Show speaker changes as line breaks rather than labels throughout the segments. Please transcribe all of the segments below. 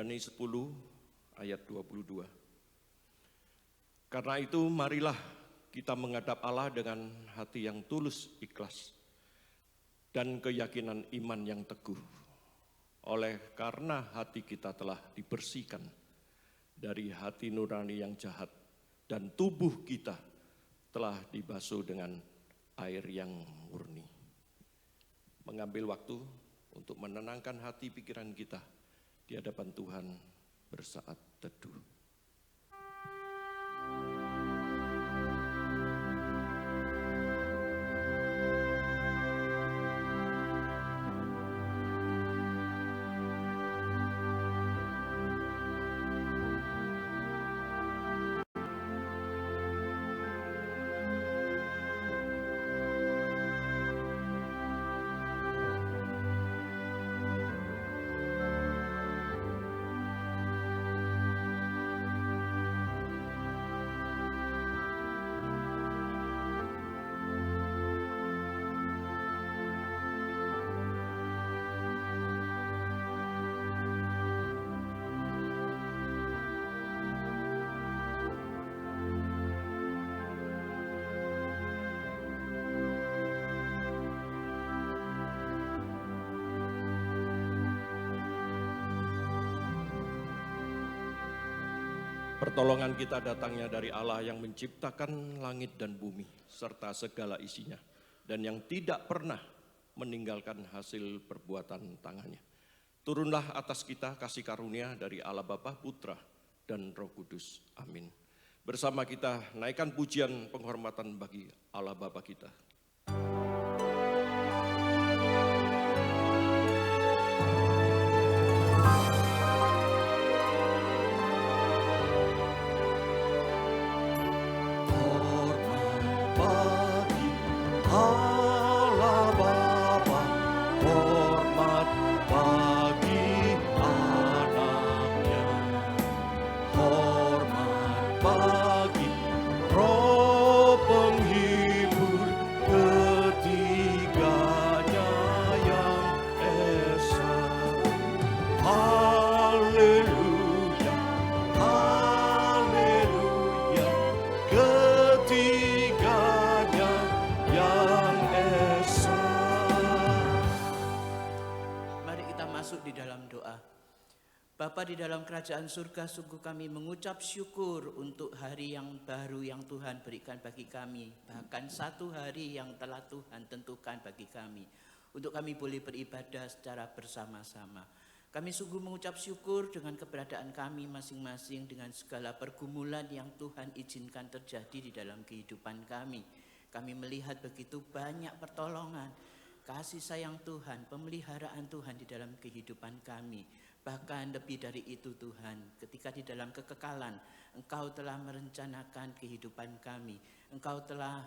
Ibrani 10 ayat 22. Karena itu marilah kita menghadap Allah dengan hati yang tulus ikhlas dan keyakinan iman yang teguh. Oleh karena hati kita telah dibersihkan dari hati nurani yang jahat dan tubuh kita telah dibasuh dengan air yang murni. Mengambil waktu untuk menenangkan hati pikiran kita di hadapan Tuhan bersaat teduh. Pertolongan kita datangnya dari Allah yang menciptakan langit dan bumi serta segala isinya dan yang tidak pernah meninggalkan hasil perbuatan tangannya. Turunlah atas kita kasih karunia dari Allah Bapa, Putra, dan Roh Kudus. Amin. Bersama kita naikkan pujian penghormatan bagi Allah Bapa kita.
Bapa di dalam kerajaan surga, sungguh kami mengucap syukur untuk hari yang baru yang Tuhan berikan bagi kami. Bahkan satu hari yang telah Tuhan tentukan bagi kami. Untuk kami boleh beribadah secara bersama-sama. Kami sungguh mengucap syukur dengan keberadaan kami masing-masing dengan segala pergumulan yang Tuhan izinkan terjadi di dalam kehidupan kami. Kami melihat begitu banyak pertolongan, kasih sayang Tuhan, pemeliharaan Tuhan di dalam kehidupan kami. Bahkan lebih dari itu Tuhan, ketika di dalam kekekalan Engkau telah merencanakan kehidupan kami, Engkau telah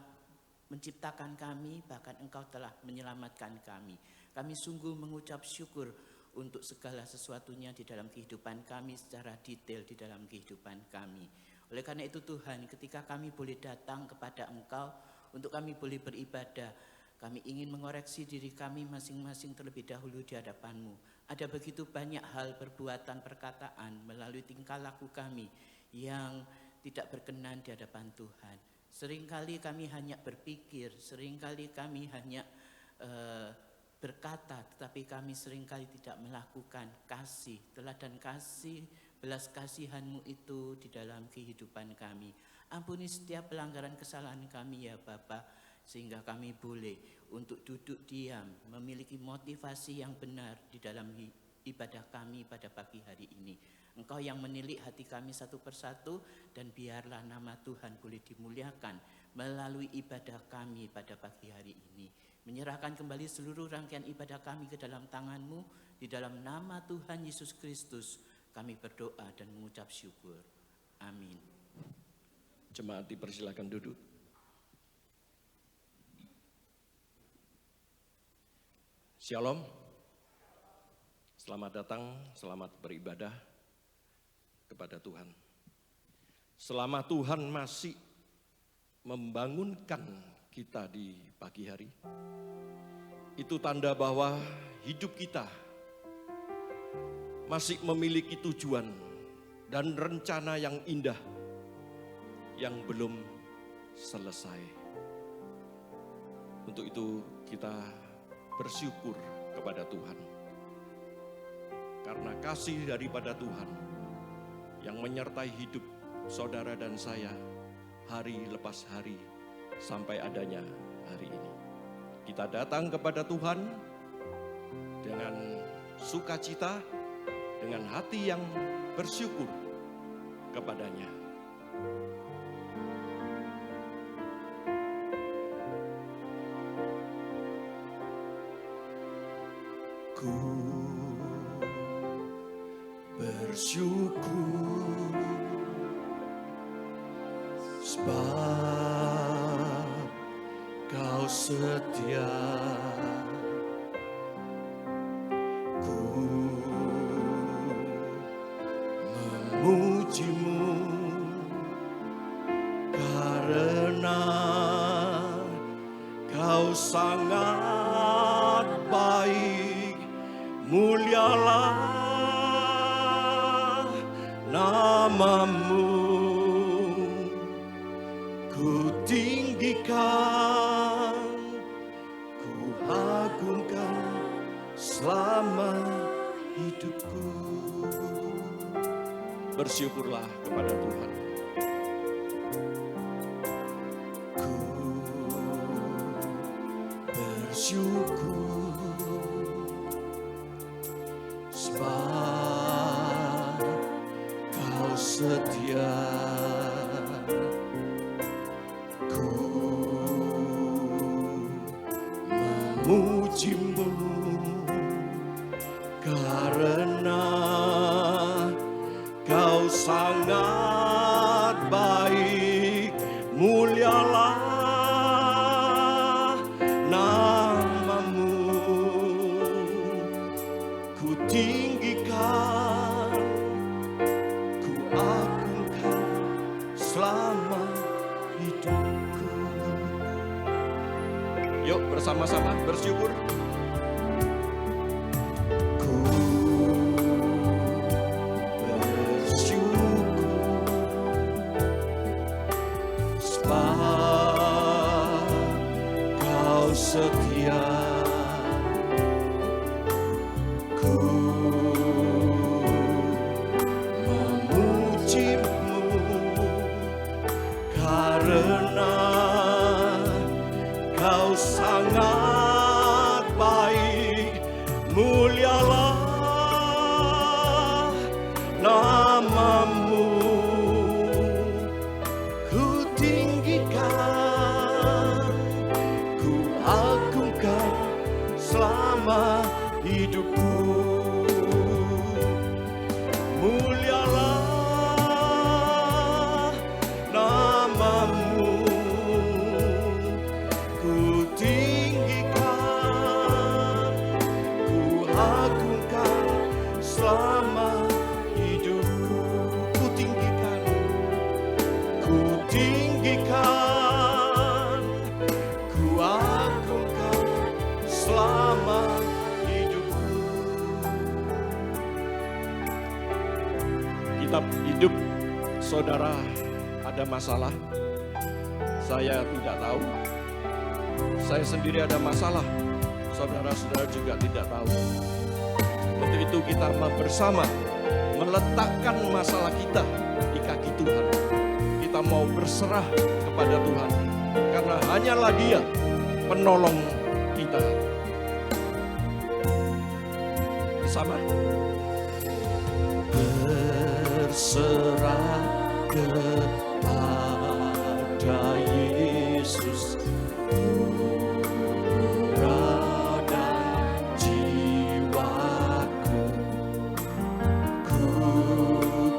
menciptakan kami, bahkan Engkau telah menyelamatkan kami. Kami sungguh mengucap syukur untuk segala sesuatunya di dalam kehidupan kami secara detail di dalam kehidupan kami. Oleh karena itu Tuhan, ketika kami boleh datang kepada Engkau untuk kami boleh beribadah, kami ingin mengoreksi diri kami masing-masing terlebih dahulu di hadapan-Mu. Ada begitu banyak hal perbuatan, perkataan melalui tingkah laku kami yang tidak berkenan di hadapan Tuhan. Seringkali kami hanya berpikir, seringkali kami hanya berkata, tetapi kami seringkali tidak melakukan kasih, teladan kasih, belas kasihan-Mu itu di dalam kehidupan kami. Ampuni setiap pelanggaran kesalahan kami ya Bapa, sehingga kami boleh untuk duduk diam, memiliki motivasi yang benar di dalam ibadah kami pada pagi hari ini. Engkau yang menilik hati kami satu persatu, dan biarlah nama Tuhan boleh dimuliakan melalui ibadah kami pada pagi hari ini. Menyerahkan kembali seluruh rangkaian ibadah kami ke dalam tangan-Mu, di dalam nama Tuhan Yesus Kristus kami berdoa dan mengucap syukur. Amin.
Jemaat dipersilakan duduk. Shalom, selamat datang, selamat beribadah kepada Tuhan. Selama Tuhan masih membangunkan kita di pagi hari, itu tanda bahwa hidup kita masih memiliki tujuan dan rencana yang indah yang belum selesai. Untuk itu kita bersyukur kepada Tuhan. Karena kasih daripada Tuhan yang menyertai hidup saudara dan saya hari lepas hari sampai adanya hari ini. Kita datang kepada Tuhan dengan sukacita, dengan hati yang bersyukur kepadanya. Ku bersyukur sebab Kau setia. Ku memuji-Mu karena Kau sangat baik. Mulialah nama-Mu, ku tinggikan, ku agungkan selama hidupku. Bersyukurlah kepada Tuhan. Ku bersyukur sebab Kau setia. Ku memuji-Mu karena Kau sangat baik. Mulialah nama-Mu, ku tinggikan, ku agungkan selama hidupku. Yuk bersama-sama bersyukur. Ku bersyukur sebab Kau setia. Ku memuji-Mu karena Kau sangat baik. Mulialah nama-Mu, ku tinggikan, ku agungkan selama hidupku. Mulialah nama-Mu, ku tinggikan, ku agungkan selama hidupku. Ku tinggikan, ku tinggikan, ku agungkan selama hidupku. Kitab hidup saudara ada masalah, saya tidak tahu. Saya sendiri ada masalah, saudara-saudara juga tidak tahu. Untuk itu kita bersama meletakkan masalah kita di kaki Tuhan. Kita mau berserah kepada Tuhan, karena hanyalah Dia penolong kita. Bersama berserah kepada Yesus, berada jiwaku, ku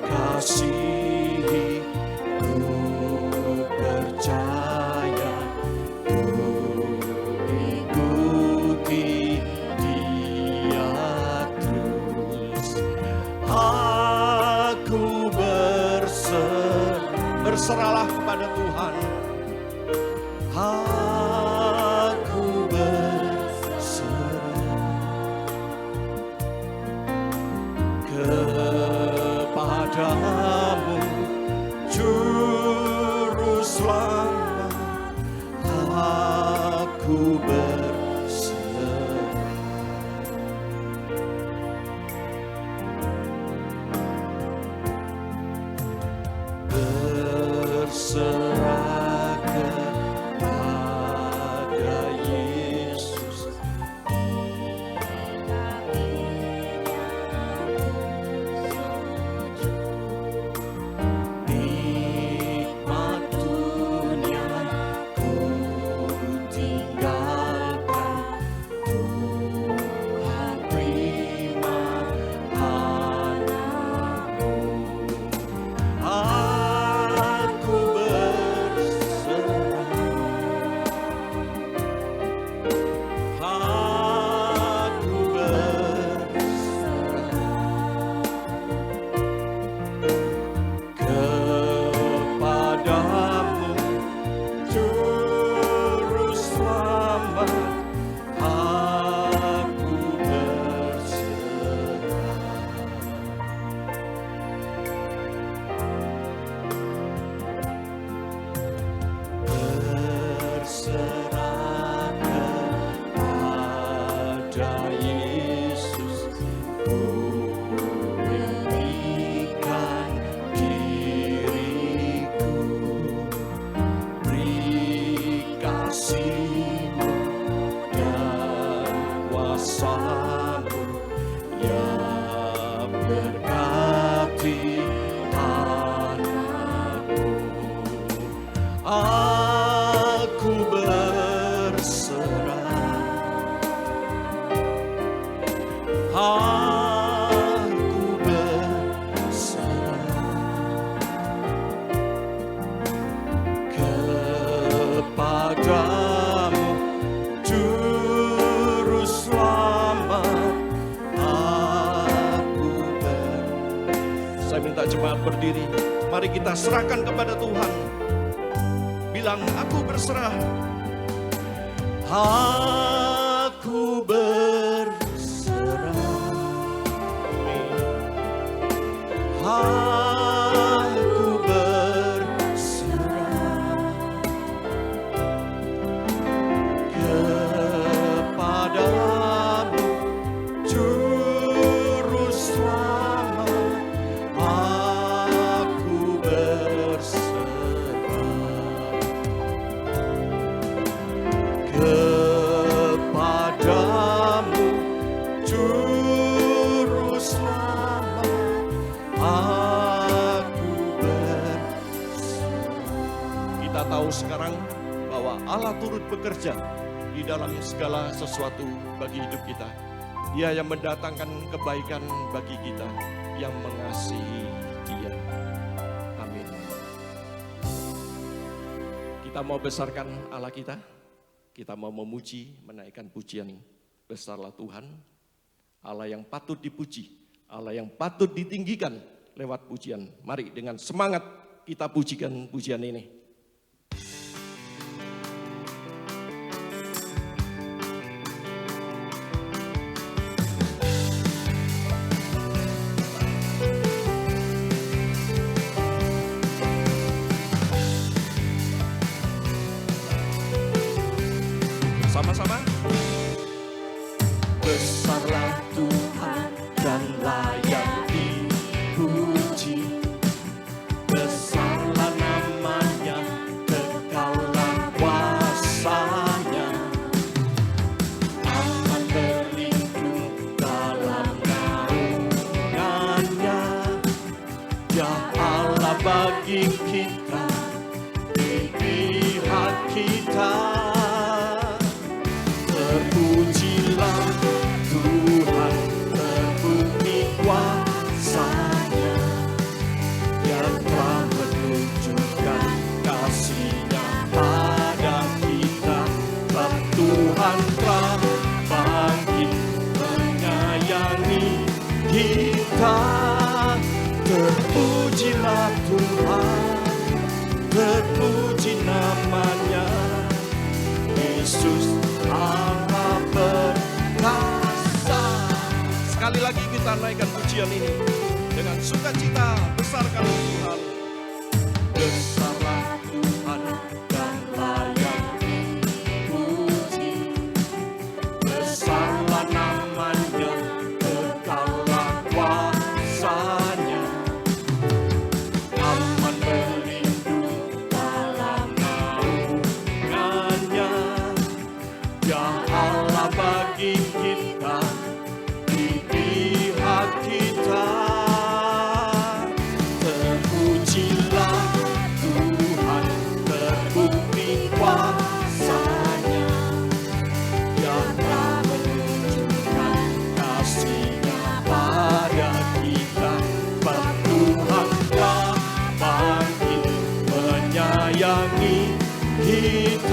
kasihi, ku percaya, ku ikuti Dia terus. Aku berserahlah kepada Tuhan. Aku berserah selamat, aku berserah. Berserah kepada Yesus. Nikmat dunia ku tinggalkan, Tuhan terima anakmu. Aku berserah, aku berserah kepadamu, Juru Selamat. Aku berserah. Berserah kepada Yesus, ku berikan diriku. Beri kasih-Mu dan kuasa-Mu yang berkati anakmu. Aku berserah, aku berserah kepadamu, Juru Selamat. Aku Saya minta jemaat berdiri. Mari kita serahkan kepada Tuhan. Bilang, aku berserah. Aku berserah. Aku berserah kepadamu, Juru Selamat. Aku berserah kepadamu, Juru Selamat. Aku berserah. Kita tahu sekarang bahwa Allah turut bekerja di dalam segala sesuatu bagi hidup kita. Dia yang mendatangkan kebaikan bagi kita yang mengasihi Dia. Amin. Kita mau besarkan Allah kita. Kita mau memuji, menaikkan pujian. Besarlah Tuhan, Allah yang patut dipuji, Allah yang patut ditinggikan lewat pujian. Mari dengan semangat kita pujikan pujian ini. Sama-sama. Besarlah Tuhan dan layak dipuji. Besarlah namanya, kekallah kuasanya. Aman berlindung dalam naungannya. Ya Allah bagi kita, di pihak kita. Terpujilah Tuhan, terbukti kuasa-Nya yang telah menunjukkan kasih-Nya pada kita. Sebab Tuhan telah bangkit menyayangi kita. Terpujilah Tuhan, terpuji namanya, Yesus Allah perkasa. Sekali lagi kita naikkan pujian ini dengan sukacita. Besarkan Tuhan. Besarlah Tuhan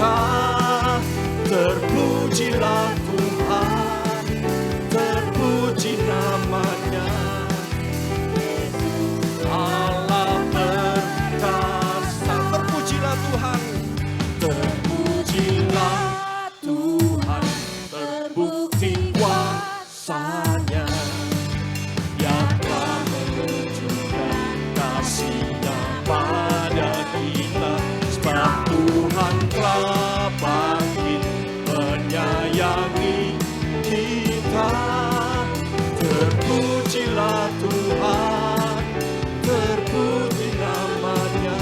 kita. Terpujilah Tuhan, terpuji namanya. Allah perkasa, terpujilah Tuhan, terpujilah Tuhan, terbukti kuasa-Nya yang telah menunjukkan kasih-Nya pada kita. Sebab Tuhan telah bangkit menyayangi kita. Terpujilah Tuhan, terpuji namanya.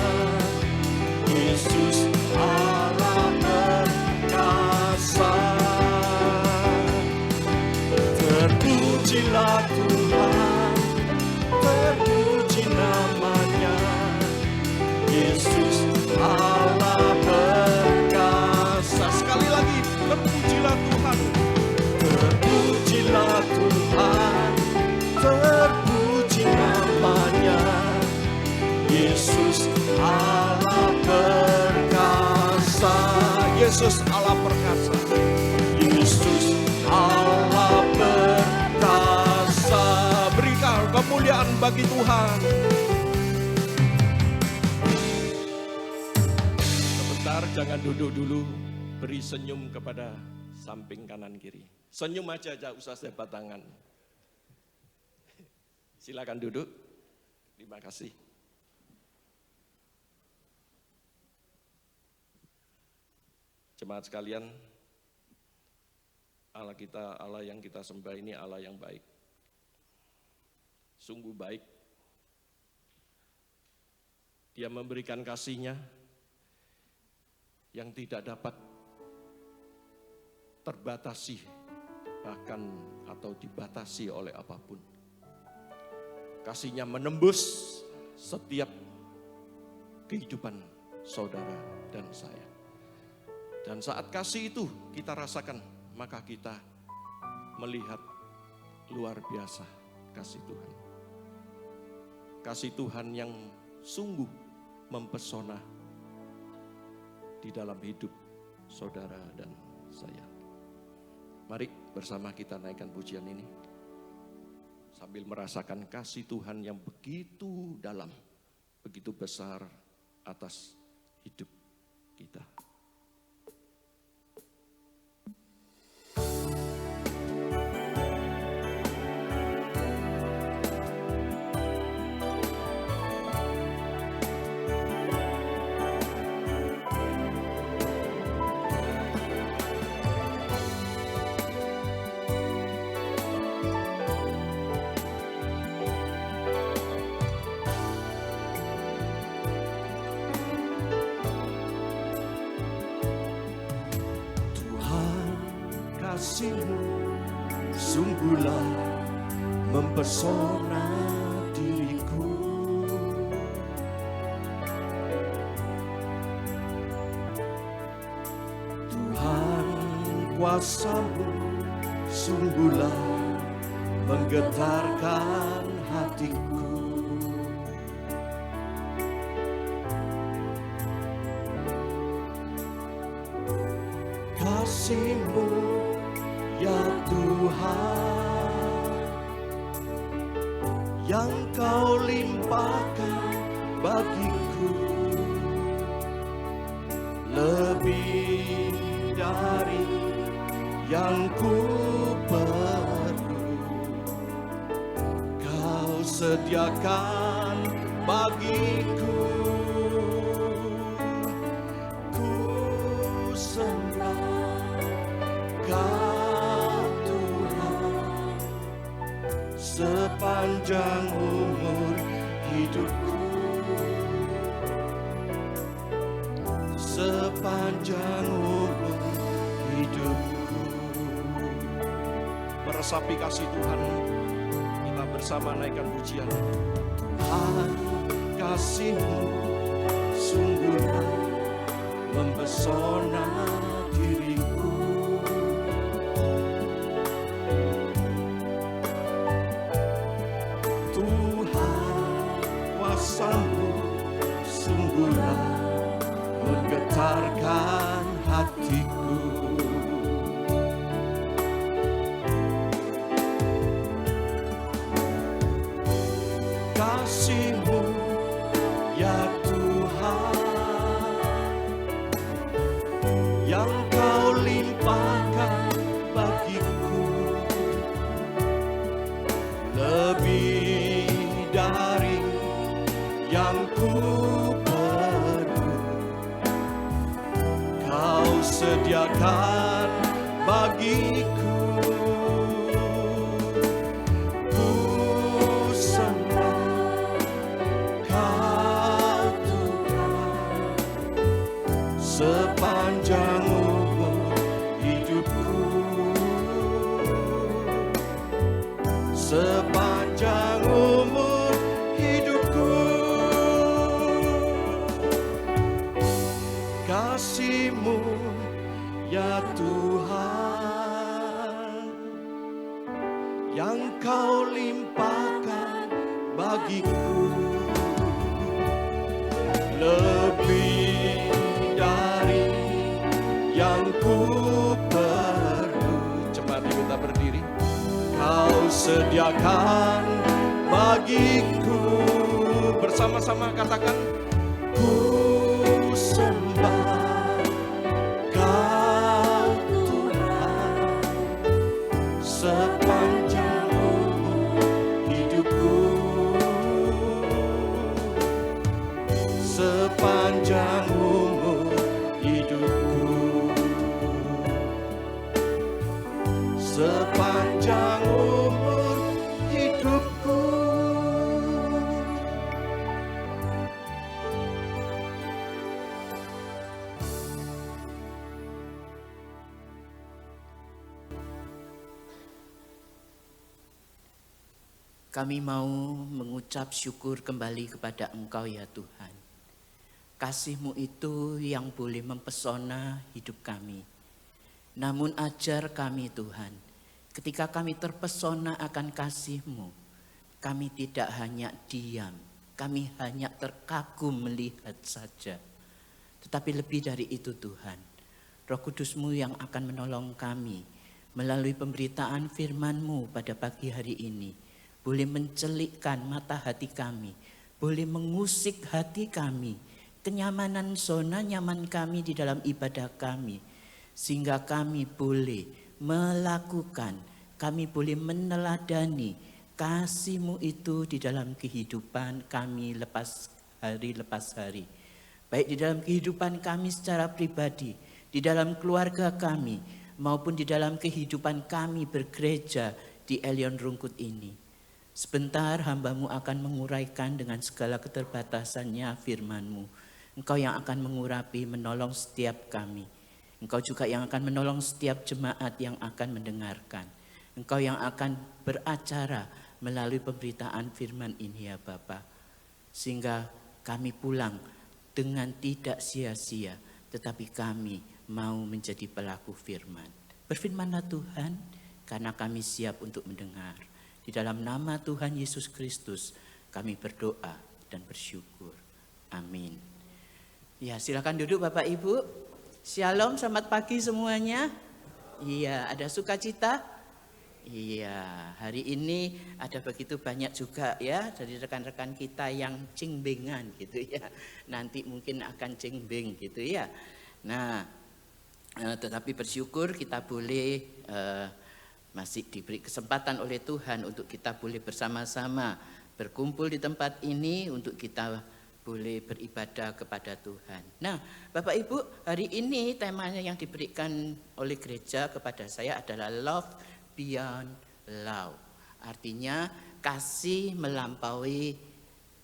Yesus Allah perkasa. Terpujilah Tuhan, terpuji namanya. Yesus Allah perkasa. Sekali lagi, terpujilah Tuhan, terpujilah Tuhan, terpuji namanya. Yesus Allah perkasa. Yesus Allah perkasa. Yesus Allah perkasa. Berikan kemuliaan bagi Tuhan. Sebentar, jangan duduk dulu. Beri senyum kepada samping kanan kiri. Senyum aja, jangan usah sebat tangan. Silakan duduk. Terima kasih. Jemaat sekalian, Allah kita, Allah yang kita sembah ini Allah yang baik. Sungguh baik. Dia memberikan kasih-Nya yang tidak dapat terbatasi bahkan atau dibatasi oleh apapun. Kasih-Nya menembus setiap kehidupan saudara dan saya. Dan saat kasih itu kita rasakan, maka kita melihat luar biasa kasih Tuhan. Kasih Tuhan yang sungguh mempesona di dalam hidup saudara dan saya. Mari bersama kita naikkan pujian ini sambil merasakan kasih Tuhan yang begitu dalam, begitu besar atas hidup kita. Kasih-Mu sungguhlah mempesona diriku. Tuhan, kuasa-Mu sungguhlah menggetarkan hatiku. Kasih-Mu ya Tuhan, yang Kau limpahkan bagiku, lebih dari yang ku perlu. Kau sediakan bagiku. Ku senang Kau Tuhan sepanjang umur hidupku, sepanjang umur hidupku. Meresapi kasih Tuhan, kita bersama naikkan pujian. Tuhan, kasih-Mu sungguhlah mempesona diriku. Tuhan, kuasa-Mu sungguhlah menggetarkan sediakan bagiku. Ku sembah Kau Tuhan sepanjang umur hidupku, sepanjang umur hidupku. Kasih-Mu ya Tuhan yang Kau limpahkan bagiku, lebih dari yang ku perlu. Cepat kita berdiri. Kau sediakan bagiku. Bersama-sama katakan, ku sembah Kau Tuhan sepanjang umur hidupku, sepanjang umur hidupku, sepanjang umur hidupku.
Kami mau mengucap syukur kembali kepada Engkau ya Tuhan. Kasih-Mu itu yang boleh mempesona hidup kami. Namun ajar kami Tuhan, ketika kami terpesona akan kasih-Mu, kami tidak hanya diam, kami hanya terkagum melihat saja. Tetapi lebih dari itu Tuhan, Roh Kudus-Mu yang akan menolong kami melalui pemberitaan firman-Mu pada pagi hari ini, boleh mencelikkan mata hati kami, boleh mengusik hati kami, kenyamanan zona nyaman kami di dalam ibadah kami, sehingga kami boleh melakukan, kami boleh meneladani kasih-Mu itu di dalam kehidupan kami lepas hari. Baik di dalam kehidupan kami secara pribadi, di dalam keluarga kami, maupun di dalam kehidupan kami bergereja di Elion Rungkut ini. Sebentar hamba-Mu akan menguraikan dengan segala keterbatasannya firman-Mu. Engkau yang akan mengurapi, menolong setiap kami. Engkau juga yang akan menolong setiap jemaat yang akan mendengarkan. Engkau yang akan beracara melalui pemberitaan firman ini ya Bapa. Sehingga kami pulang dengan tidak sia-sia, tetapi kami mau menjadi pelaku firman. Berfirmanlah Tuhan, karena kami siap untuk mendengar. Di dalam nama Tuhan Yesus Kristus kami berdoa dan bersyukur. Amin. Ya, silakan duduk Bapak Ibu. Shalom, selamat pagi semuanya. Iya, ada sukacita? Iya, hari ini ada begitu banyak juga ya dari rekan-rekan kita yang cingbengan gitu ya. Nanti mungkin akan cingbeng gitu ya. Nah, tetapi bersyukur kita boleh masih diberi kesempatan oleh Tuhan untuk kita boleh bersama-sama berkumpul di tempat ini untuk kita boleh beribadah kepada Tuhan. Nah, Bapak Ibu, hari ini temanya yang diberikan oleh gereja kepada saya adalah Love Beyond Law. Artinya kasih melampaui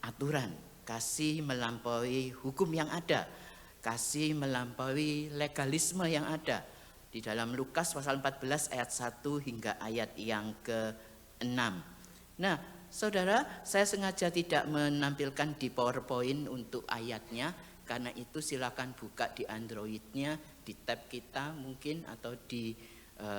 aturan, kasih melampaui hukum yang ada, kasih melampaui legalisme yang ada. Di dalam Lukas pasal 14 ayat 1 hingga ayat yang ke-6. Nah, saudara, saya sengaja tidak menampilkan di PowerPoint untuk ayatnya, karena itu silakan buka di Androidnya, di tab kita mungkin, atau di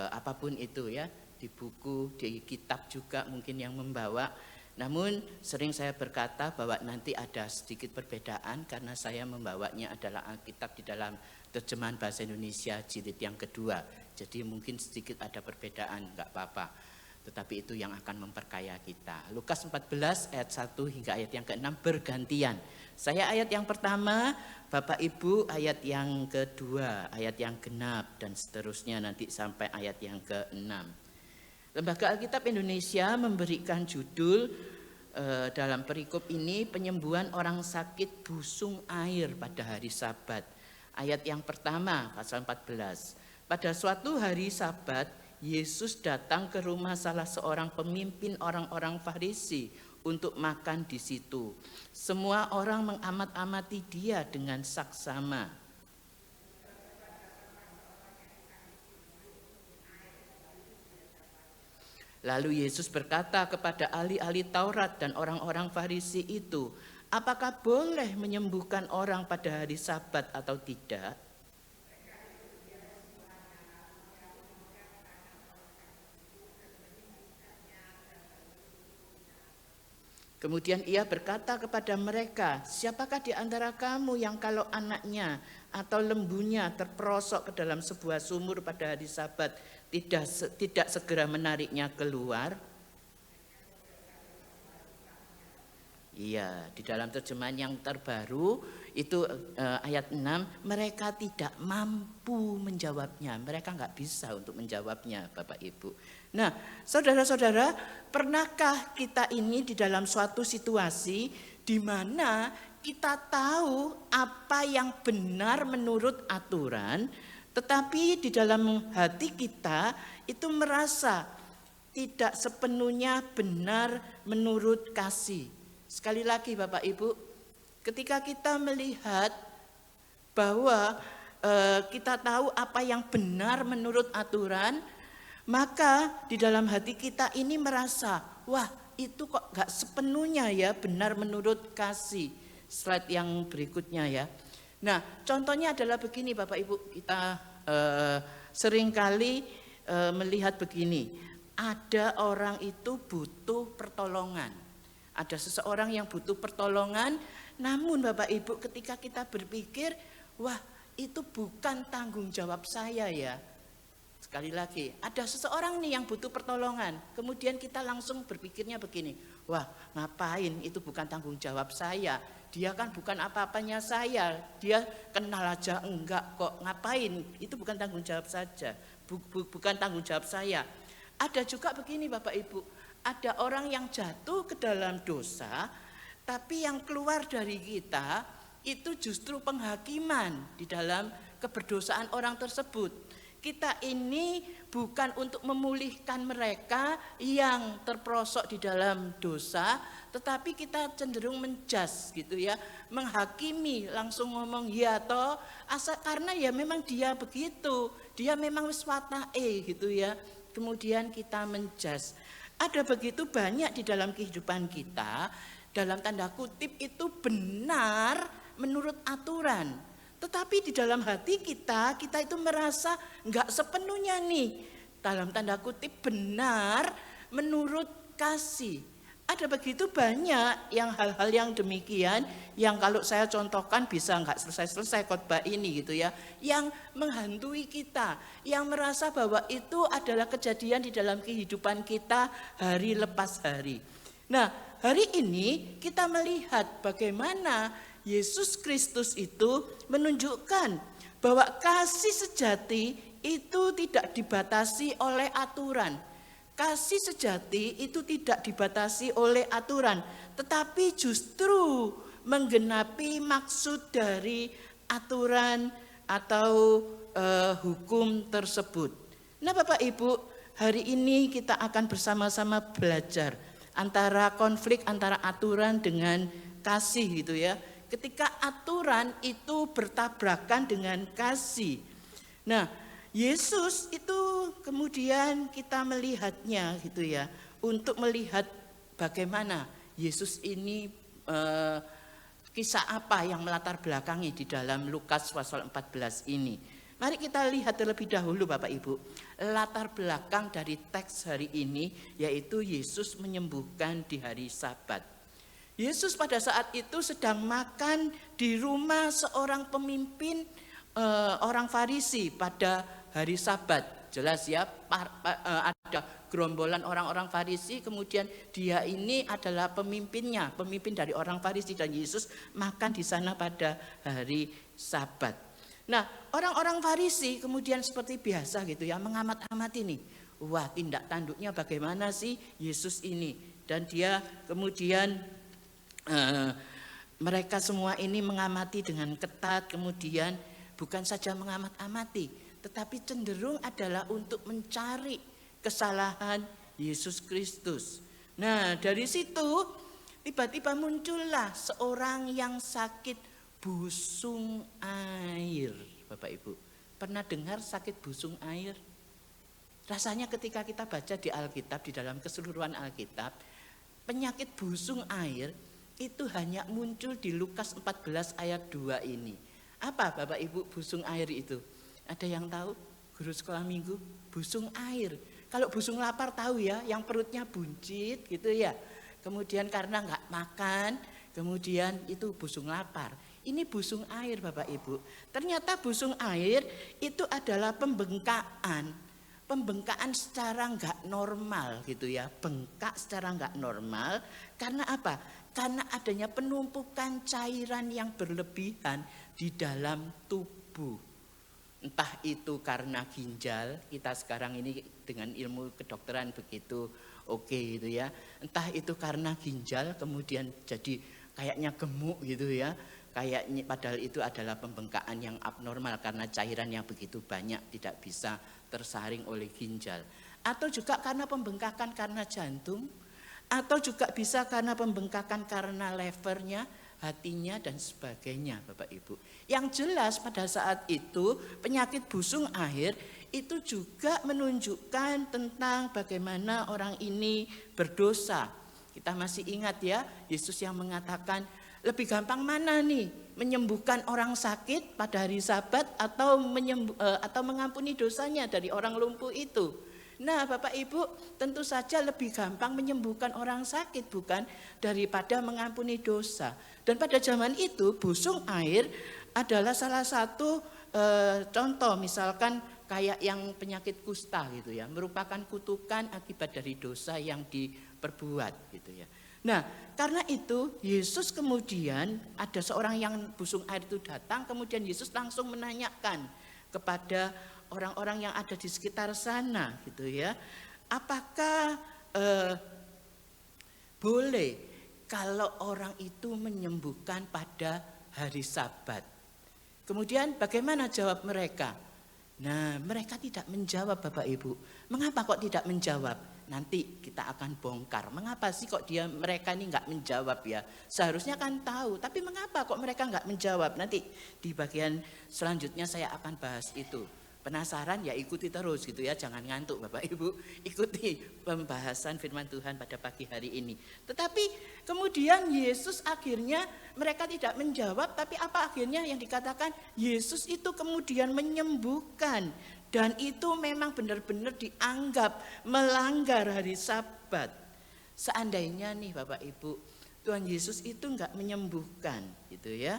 apapun itu ya, di buku, di kitab juga mungkin yang membawa. Namun sering saya berkata bahwa nanti ada sedikit perbedaan karena saya membawanya adalah Alkitab di dalam terjemahan bahasa Indonesia jilid yang kedua. Jadi mungkin sedikit ada perbedaan, enggak apa-apa. Tetapi itu yang akan memperkaya kita. Lukas 14 ayat 1 hingga ayat yang ke-6 bergantian. Saya ayat yang pertama, Bapak Ibu ayat yang kedua, ayat yang genap dan seterusnya nanti sampai ayat yang ke-6. Lembaga Alkitab Indonesia memberikan judul dalam perikop ini, penyembuhan orang sakit busung air pada hari Sabat. Ayat yang pertama, pasal 14. Pada suatu hari Sabat, Yesus datang ke rumah salah seorang pemimpin orang-orang Farisi untuk makan di situ. Semua orang mengamat-amati dia dengan saksama. Lalu Yesus berkata kepada ahli-ahli Taurat dan orang-orang Farisi itu, apakah boleh menyembuhkan orang pada hari Sabat atau tidak? Kemudian ia berkata kepada mereka, siapakah di antara kamu yang kalau anaknya atau lembunya terperosok ke dalam sebuah sumur pada hari Sabat tidak segera menariknya keluar? Iya, di dalam terjemahan yang terbaru itu ayat 6, mereka tidak mampu menjawabnya. Mereka nggak bisa untuk menjawabnya, Bapak Ibu. Nah, saudara-saudara, pernahkah kita ini di dalam suatu situasi di mana kita tahu apa yang benar menurut aturan, tetapi di dalam hati kita itu merasa tidak sepenuhnya benar menurut kasih. Sekali lagi Bapak Ibu, ketika kita melihat bahwa kita tahu apa yang benar menurut aturan, maka di dalam hati kita ini merasa, wah itu kok gak sepenuhnya ya benar menurut kasih. Slide yang berikutnya ya. Nah contohnya adalah begini Bapak Ibu, kita seringkali melihat begini, ada orang itu butuh pertolongan. Ada seseorang yang butuh pertolongan, namun Bapak Ibu ketika kita berpikir, wah itu bukan tanggung jawab saya ya. Sekali lagi, ada seseorang nih yang butuh pertolongan, kemudian kita langsung berpikirnya begini, wah ngapain, itu bukan tanggung jawab saya, dia kan bukan apa-apanya saya, dia kenal aja enggak kok, ngapain, itu bukan tanggung jawab saja, bukan tanggung jawab saya. Ada juga begini Bapak Ibu, ada orang yang jatuh ke dalam dosa, tapi yang keluar dari kita itu justru penghakiman di dalam keberdosaan orang tersebut. Kita ini bukan untuk memulihkan mereka yang terperosok di dalam dosa, tetapi kita cenderung menjudge gitu ya, menghakimi, langsung ngomong ya toh, karena ya memang dia begitu, dia memang swatae gitu ya. Kemudian kita menjudge. Ada begitu banyak di dalam kehidupan kita, dalam tanda kutip itu benar menurut aturan. Tetapi di dalam hati kita itu merasa enggak sepenuhnya nih, dalam tanda kutip benar menurut kasih. Ada begitu banyak yang hal-hal yang demikian, yang kalau saya contohkan bisa enggak selesai-selesai khotbah ini gitu ya, yang menghantui kita, yang merasa bahwa itu adalah kejadian di dalam kehidupan kita hari lepas hari. Nah, hari ini kita melihat bagaimana Yesus Kristus itu menunjukkan bahwa kasih sejati itu tidak dibatasi oleh aturan. Kasih sejati itu tidak dibatasi oleh aturan, tetapi justru menggenapi maksud dari aturan atau hukum tersebut. Nah Bapak Ibu, hari ini kita akan bersama-sama belajar antara konflik antara aturan dengan kasih gitu ya. Ketika aturan itu bertabrakan dengan kasih. Nah, Yesus itu kemudian kita melihatnya gitu ya. Untuk melihat bagaimana Yesus ini kisah apa yang melatar belakangi di dalam Lukas pasal 14 ini. Mari kita lihat terlebih dahulu Bapak Ibu. Latar belakang dari teks hari ini yaitu Yesus menyembuhkan di hari Sabat. Yesus pada saat itu sedang makan di rumah seorang pemimpin orang Farisi pada hari Sabat. Jelas ya, ada gerombolan orang-orang Farisi, kemudian dia ini adalah pemimpinnya, pemimpin dari orang Farisi, dan Yesus makan di sana pada hari Sabat. Nah, orang-orang Farisi kemudian seperti biasa gitu ya, mengamat-amati nih. Wah, tindak tanduknya bagaimana sih Yesus ini? Dan dia kemudian mereka semua ini mengamati dengan ketat, kemudian bukan saja mengamat-amati, tetapi cenderung adalah untuk mencari kesalahan Yesus Kristus. Nah, dari situ tiba-tiba muncullah seorang yang sakit busung air. Bapak Ibu, pernah dengar sakit busung air? Rasanya ketika kita baca di Alkitab, di dalam keseluruhan Alkitab, penyakit busung air itu hanya muncul di Lukas 14 ayat 2 ini. Apa Bapak Ibu busung air itu? Ada yang tahu? Guru sekolah minggu, busung air. Kalau busung lapar tahu ya, yang perutnya buncit gitu ya. Kemudian karena nggak makan, kemudian itu busung lapar. Ini busung air Bapak Ibu. Ternyata busung air itu adalah pembengkakan. Pembengkakan secara nggak normal gitu ya. Bengkak secara nggak normal. Karena apa? Karena adanya penumpukan cairan yang berlebihan di dalam tubuh. Entah itu karena ginjal, kita sekarang ini dengan ilmu kedokteran begitu oke gitu ya. Entah itu karena ginjal kemudian jadi kayaknya gemuk gitu ya. Kayaknya padahal itu adalah pembengkakan yang abnormal karena cairan yang begitu banyak tidak bisa tersaring oleh ginjal. Atau juga karena pembengkakan karena jantung, atau juga bisa karena pembengkakan karena levernya, hatinya dan sebagainya Bapak Ibu. Yang jelas pada saat itu penyakit busung air itu juga menunjukkan tentang bagaimana orang ini berdosa. Kita masih ingat ya, Yesus yang mengatakan lebih gampang mana nih, menyembuhkan orang sakit pada hari Sabat atau mengampuni dosanya dari orang lumpuh itu. Nah Bapak Ibu, tentu saja lebih gampang menyembuhkan orang sakit bukan daripada mengampuni dosa. Dan pada zaman itu busung air adalah salah satu contoh, misalkan kayak yang penyakit kusta gitu ya, merupakan kutukan akibat dari dosa yang diperbuat gitu ya. Nah karena itu Yesus kemudian ada seorang yang busung air itu datang, kemudian Yesus langsung menanyakan kepada orang-orang yang ada di sekitar sana gitu ya, apakah boleh kalau orang itu menyembuhkan pada hari Sabat? Kemudian bagaimana jawab mereka? Nah mereka tidak menjawab Bapak Ibu. Mengapa kok tidak menjawab? Nanti kita akan bongkar. Mengapa sih kok mereka ini nggak menjawab ya? Seharusnya kan tahu, tapi mengapa kok mereka nggak menjawab? Nanti di bagian selanjutnya saya akan bahas itu. Penasaran ya ikuti terus gitu ya, jangan ngantuk Bapak Ibu, ikuti pembahasan firman Tuhan pada pagi hari ini. Tetapi kemudian Yesus akhirnya mereka tidak menjawab, tapi apa akhirnya yang dikatakan Yesus itu kemudian menyembuhkan. Dan itu memang benar-benar dianggap melanggar hari Sabat. Seandainya nih Bapak Ibu, Tuhan Yesus itu enggak menyembuhkan gitu ya,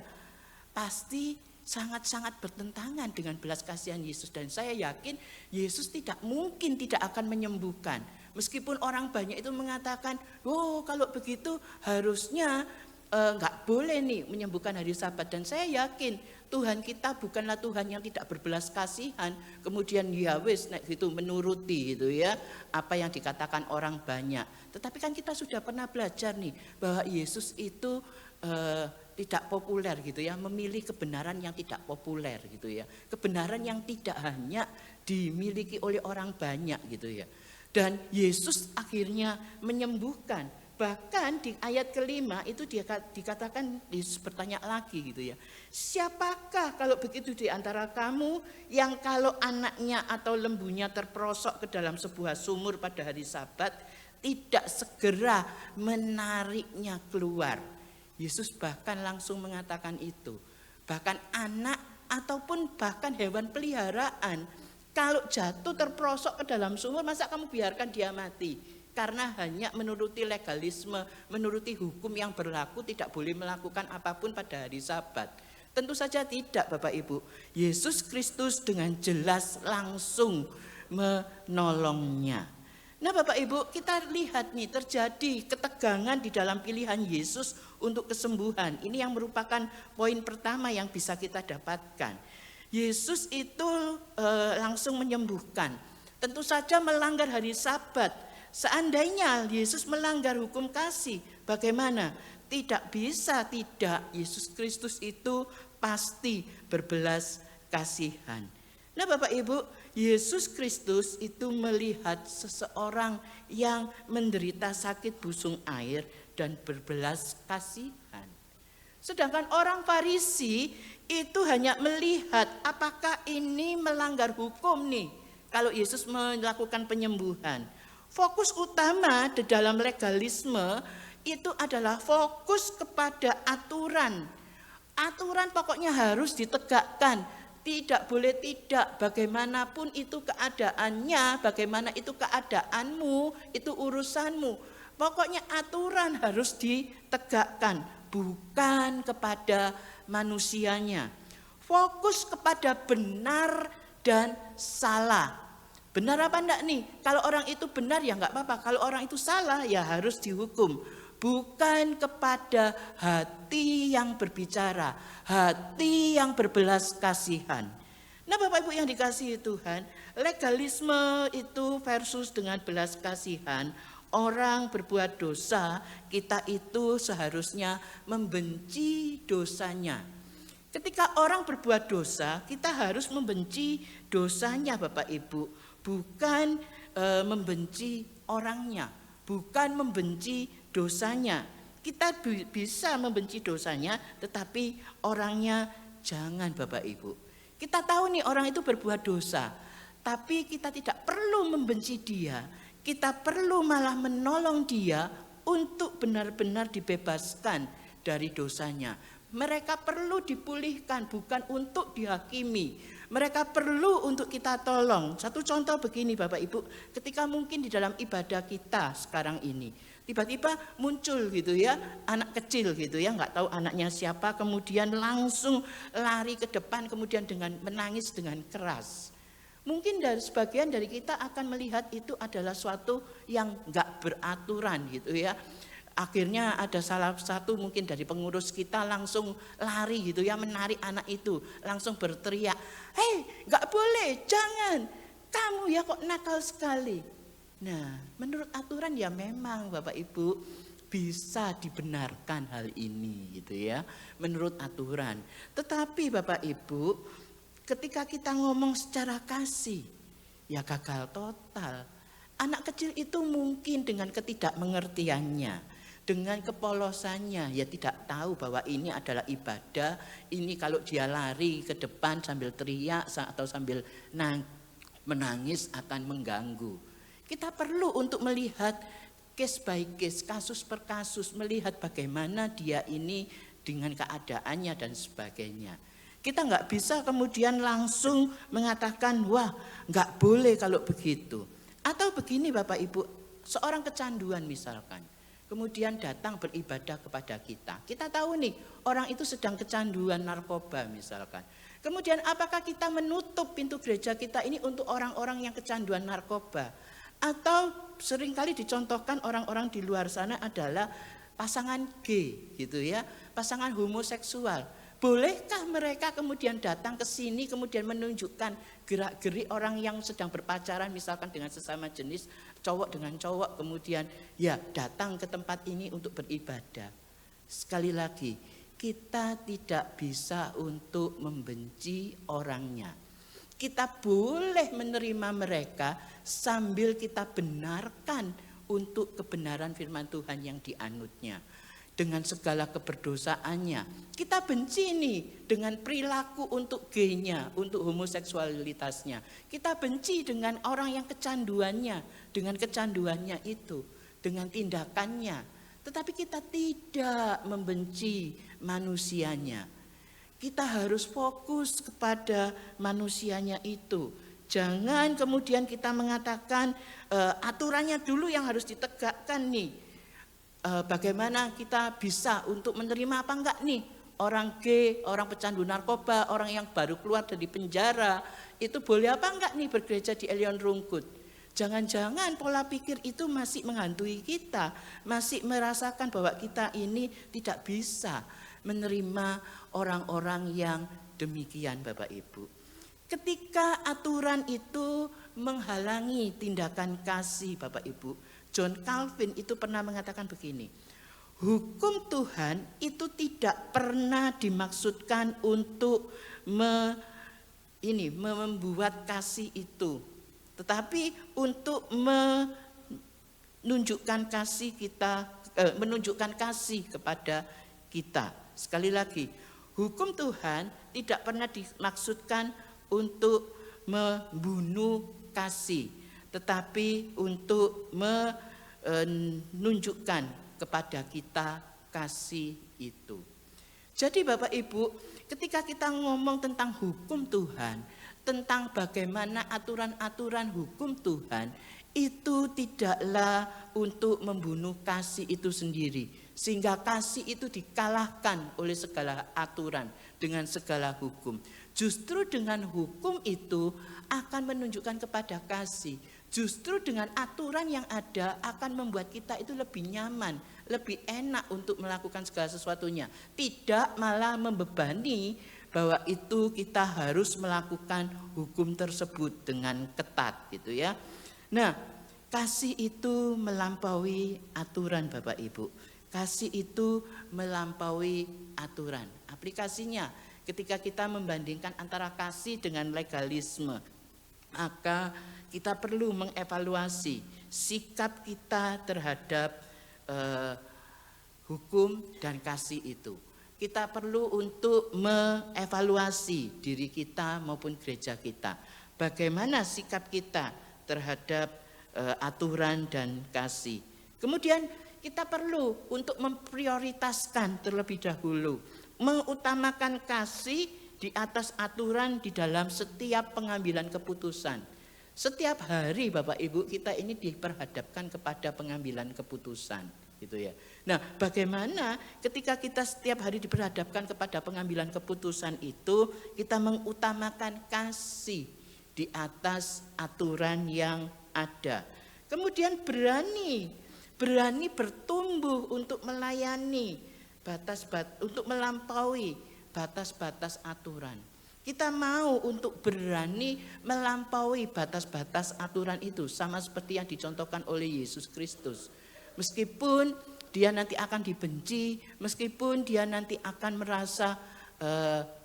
pasti sangat-sangat bertentangan dengan belas kasihan Yesus. Dan saya yakin Yesus tidak mungkin tidak akan menyembuhkan. Meskipun orang banyak itu mengatakan, oh kalau begitu harusnya enggak boleh nih menyembuhkan hari Sabat. Dan saya yakin Tuhan kita bukanlah Tuhan yang tidak berbelas kasihan, kemudian ya wis gitu menuruti gitu ya apa yang dikatakan orang banyak. Tetapi kan kita sudah pernah belajar nih bahwa Yesus itu tidak populer gitu ya, memilih kebenaran yang tidak populer gitu ya, kebenaran yang tidak hanya dimiliki oleh orang banyak gitu ya. Dan Yesus akhirnya menyembuhkan. Bahkan di ayat kelima itu dia dikatakan, Yesus bertanya lagi gitu ya, siapakah kalau begitu di antara kamu yang kalau anaknya atau lembunya terperosok ke dalam sebuah sumur pada hari Sabat tidak segera menariknya keluar? Yesus bahkan langsung mengatakan itu. Bahkan anak ataupun bahkan hewan peliharaan kalau jatuh terperosok ke dalam sumur, masa kamu biarkan dia mati? Karena hanya menuruti legalisme, menuruti hukum yang berlaku, tidak boleh melakukan apapun pada hari Sabat. Tentu saja tidak Bapak Ibu. Yesus Kristus dengan jelas langsung menolongnya. Nah Bapak Ibu, kita lihat nih terjadi ketegangan di dalam pilihan Yesus untuk kesembuhan. Ini yang merupakan poin pertama yang bisa kita dapatkan. Yesus itu langsung menyembuhkan. Tentu saja melanggar hari Sabat. Seandainya Yesus melanggar hukum kasih, bagaimana? Tidak bisa tidak. Yesus Kristus itu pasti berbelas kasihan. Nah Bapak Ibu, Yesus Kristus itu melihat seseorang yang menderita sakit busung air dan berbelas kasihan. Sedangkan orang Farisi itu hanya melihat apakah ini melanggar hukum nih kalau Yesus melakukan penyembuhan. Fokus utama di dalam legalisme itu adalah fokus kepada aturan. Aturan pokoknya harus ditegakkan. Tidak boleh tidak, bagaimanapun itu keadaannya, bagaimana itu keadaanmu, itu urusanmu. Pokoknya aturan harus ditegakkan, bukan kepada manusianya. Fokus kepada benar dan salah. Benar apa enggak nih? Kalau orang itu benar ya enggak apa-apa, kalau orang itu salah ya harus dihukum. Bukan kepada hati yang berbicara, hati yang berbelas kasihan. Nah Bapak Ibu yang dikasihi Tuhan, legalisme itu versus dengan belas kasihan. Orang berbuat dosa, kita itu seharusnya membenci dosanya. Ketika orang berbuat dosa, kita harus membenci dosanya Bapak Ibu. Bukan membenci orangnya, bukan membenci dosanya. Kita bisa membenci dosanya, tetapi orangnya jangan Bapak Ibu. Kita tahu nih orang itu berbuat dosa, tapi kita tidak perlu membenci dia. Kita perlu malah menolong dia untuk benar-benar dibebaskan dari dosanya. Mereka perlu dipulihkan, bukan untuk dihakimi. Mereka perlu untuk kita tolong. Satu contoh begini Bapak Ibu, ketika mungkin di dalam ibadah kita sekarang ini, tiba-tiba muncul gitu ya, anak kecil gitu ya, nggak tahu anaknya siapa, kemudian langsung lari ke depan, kemudian dengan menangis dengan keras. Mungkin dari sebagian dari kita akan melihat itu adalah suatu yang nggak beraturan gitu ya. Akhirnya ada salah satu mungkin dari pengurus kita langsung lari gitu ya, menarik anak itu, langsung berteriak, "Hei, nggak boleh, jangan, kamu ya kok nakal sekali." Nah, menurut aturan ya memang Bapak Ibu bisa dibenarkan hal ini gitu ya, menurut aturan. Tetapi Bapak Ibu, ketika kita ngomong secara kasih, ya gagal total. Anak kecil itu mungkin dengan ketidakmengertiannya, dengan kepolosannya, ya tidak tahu bahwa ini adalah ibadah. Ini kalau dia lari ke depan sambil teriak atau sambil menangis akan mengganggu. Kita perlu untuk melihat case by case, kasus per kasus, melihat bagaimana dia ini dengan keadaannya dan sebagainya. Kita nggak bisa kemudian langsung mengatakan, wah nggak boleh kalau begitu. Atau begini Bapak Ibu, seorang kecanduan misalkan, kemudian datang beribadah kepada kita. Kita tahu nih, orang itu sedang kecanduan narkoba misalkan. Kemudian apakah kita menutup pintu gereja kita ini untuk orang-orang yang kecanduan narkoba? Atau seringkali dicontohkan orang-orang di luar sana adalah pasangan gay gitu ya, pasangan homoseksual. Bolehkah mereka kemudian datang ke sini kemudian menunjukkan gerak-gerik orang yang sedang berpacaran misalkan dengan sesama jenis, cowok dengan cowok, kemudian ya datang ke tempat ini untuk beribadah. Sekali lagi, kita tidak bisa untuk membenci orangnya. Kita boleh menerima mereka sambil kita benarkan untuk kebenaran firman Tuhan yang dianutnya. Dengan segala keberdosaannya, kita benci nih dengan perilaku untuk gay-nya, untuk homoseksualitasnya. Kita benci dengan orang yang kecanduannya, dengan kecanduannya itu, dengan tindakannya. Tetapi kita tidak membenci manusianya. Kita harus fokus kepada manusianya itu. Jangan kemudian kita mengatakan aturannya dulu yang harus ditegakkan nih. Bagaimana kita bisa untuk menerima apa enggak nih orang gay, orang pecandu narkoba, orang yang baru keluar dari penjara, itu boleh apa enggak nih bergereja di Elion Rungkut? Jangan-jangan pola pikir itu masih menghantui kita, masih merasakan bahwa kita ini tidak bisa menerima orang-orang yang demikian Bapak Ibu. Ketika aturan itu menghalangi tindakan kasih Bapak Ibu, John Calvin itu pernah mengatakan begini, hukum Tuhan itu tidak pernah dimaksudkan untuk ini membuat kasih itu, tetapi untuk menunjukkan kasih kepada kita. Sekali lagi, hukum Tuhan tidak pernah dimaksudkan untuk membunuh kasih, tetapi untuk menunjukkan kepada kita kasih itu. Jadi Bapak Ibu, ketika kita ngomong tentang hukum Tuhan, tentang bagaimana aturan-aturan hukum Tuhan, itu tidaklah untuk membunuh kasih itu sendiri, sehingga kasih itu dikalahkan oleh segala aturan dengan segala hukum. Justru dengan hukum itu akan menunjukkan kepada kasih. Justru dengan aturan yang ada akan membuat kita itu lebih nyaman, lebih enak untuk melakukan segala sesuatunya. Tidak malah membebani bahwa itu kita harus melakukan hukum tersebut dengan ketat gitu ya. Nah, kasih itu melampaui aturan Bapak Ibu. Kasih itu melampaui aturan. Aplikasinya ketika kita membandingkan antara kasih dengan legalisme, maka kita perlu mengevaluasi sikap kita terhadap hukum dan kasih itu. Kita perlu untuk mengevaluasi diri kita maupun gereja kita. Bagaimana sikap kita terhadap aturan dan kasih. Kemudian kita perlu untuk memprioritaskan terlebih dahulu, mengutamakan kasih di atas aturan di dalam setiap pengambilan keputusan. Setiap hari Bapak Ibu kita ini diperhadapkan kepada pengambilan keputusan, gitu ya. Nah, bagaimana ketika kita setiap hari diperhadapkan kepada pengambilan keputusan itu, kita mengutamakan kasih di atas aturan yang ada. Kemudian berani bertumbuh untuk melayani untuk melampaui batas-batas aturan. Kita mau untuk berani melampaui batas-batas aturan itu, sama seperti yang dicontohkan oleh Yesus Kristus. Meskipun dia nanti akan dibenci, meskipun dia nanti akan merasa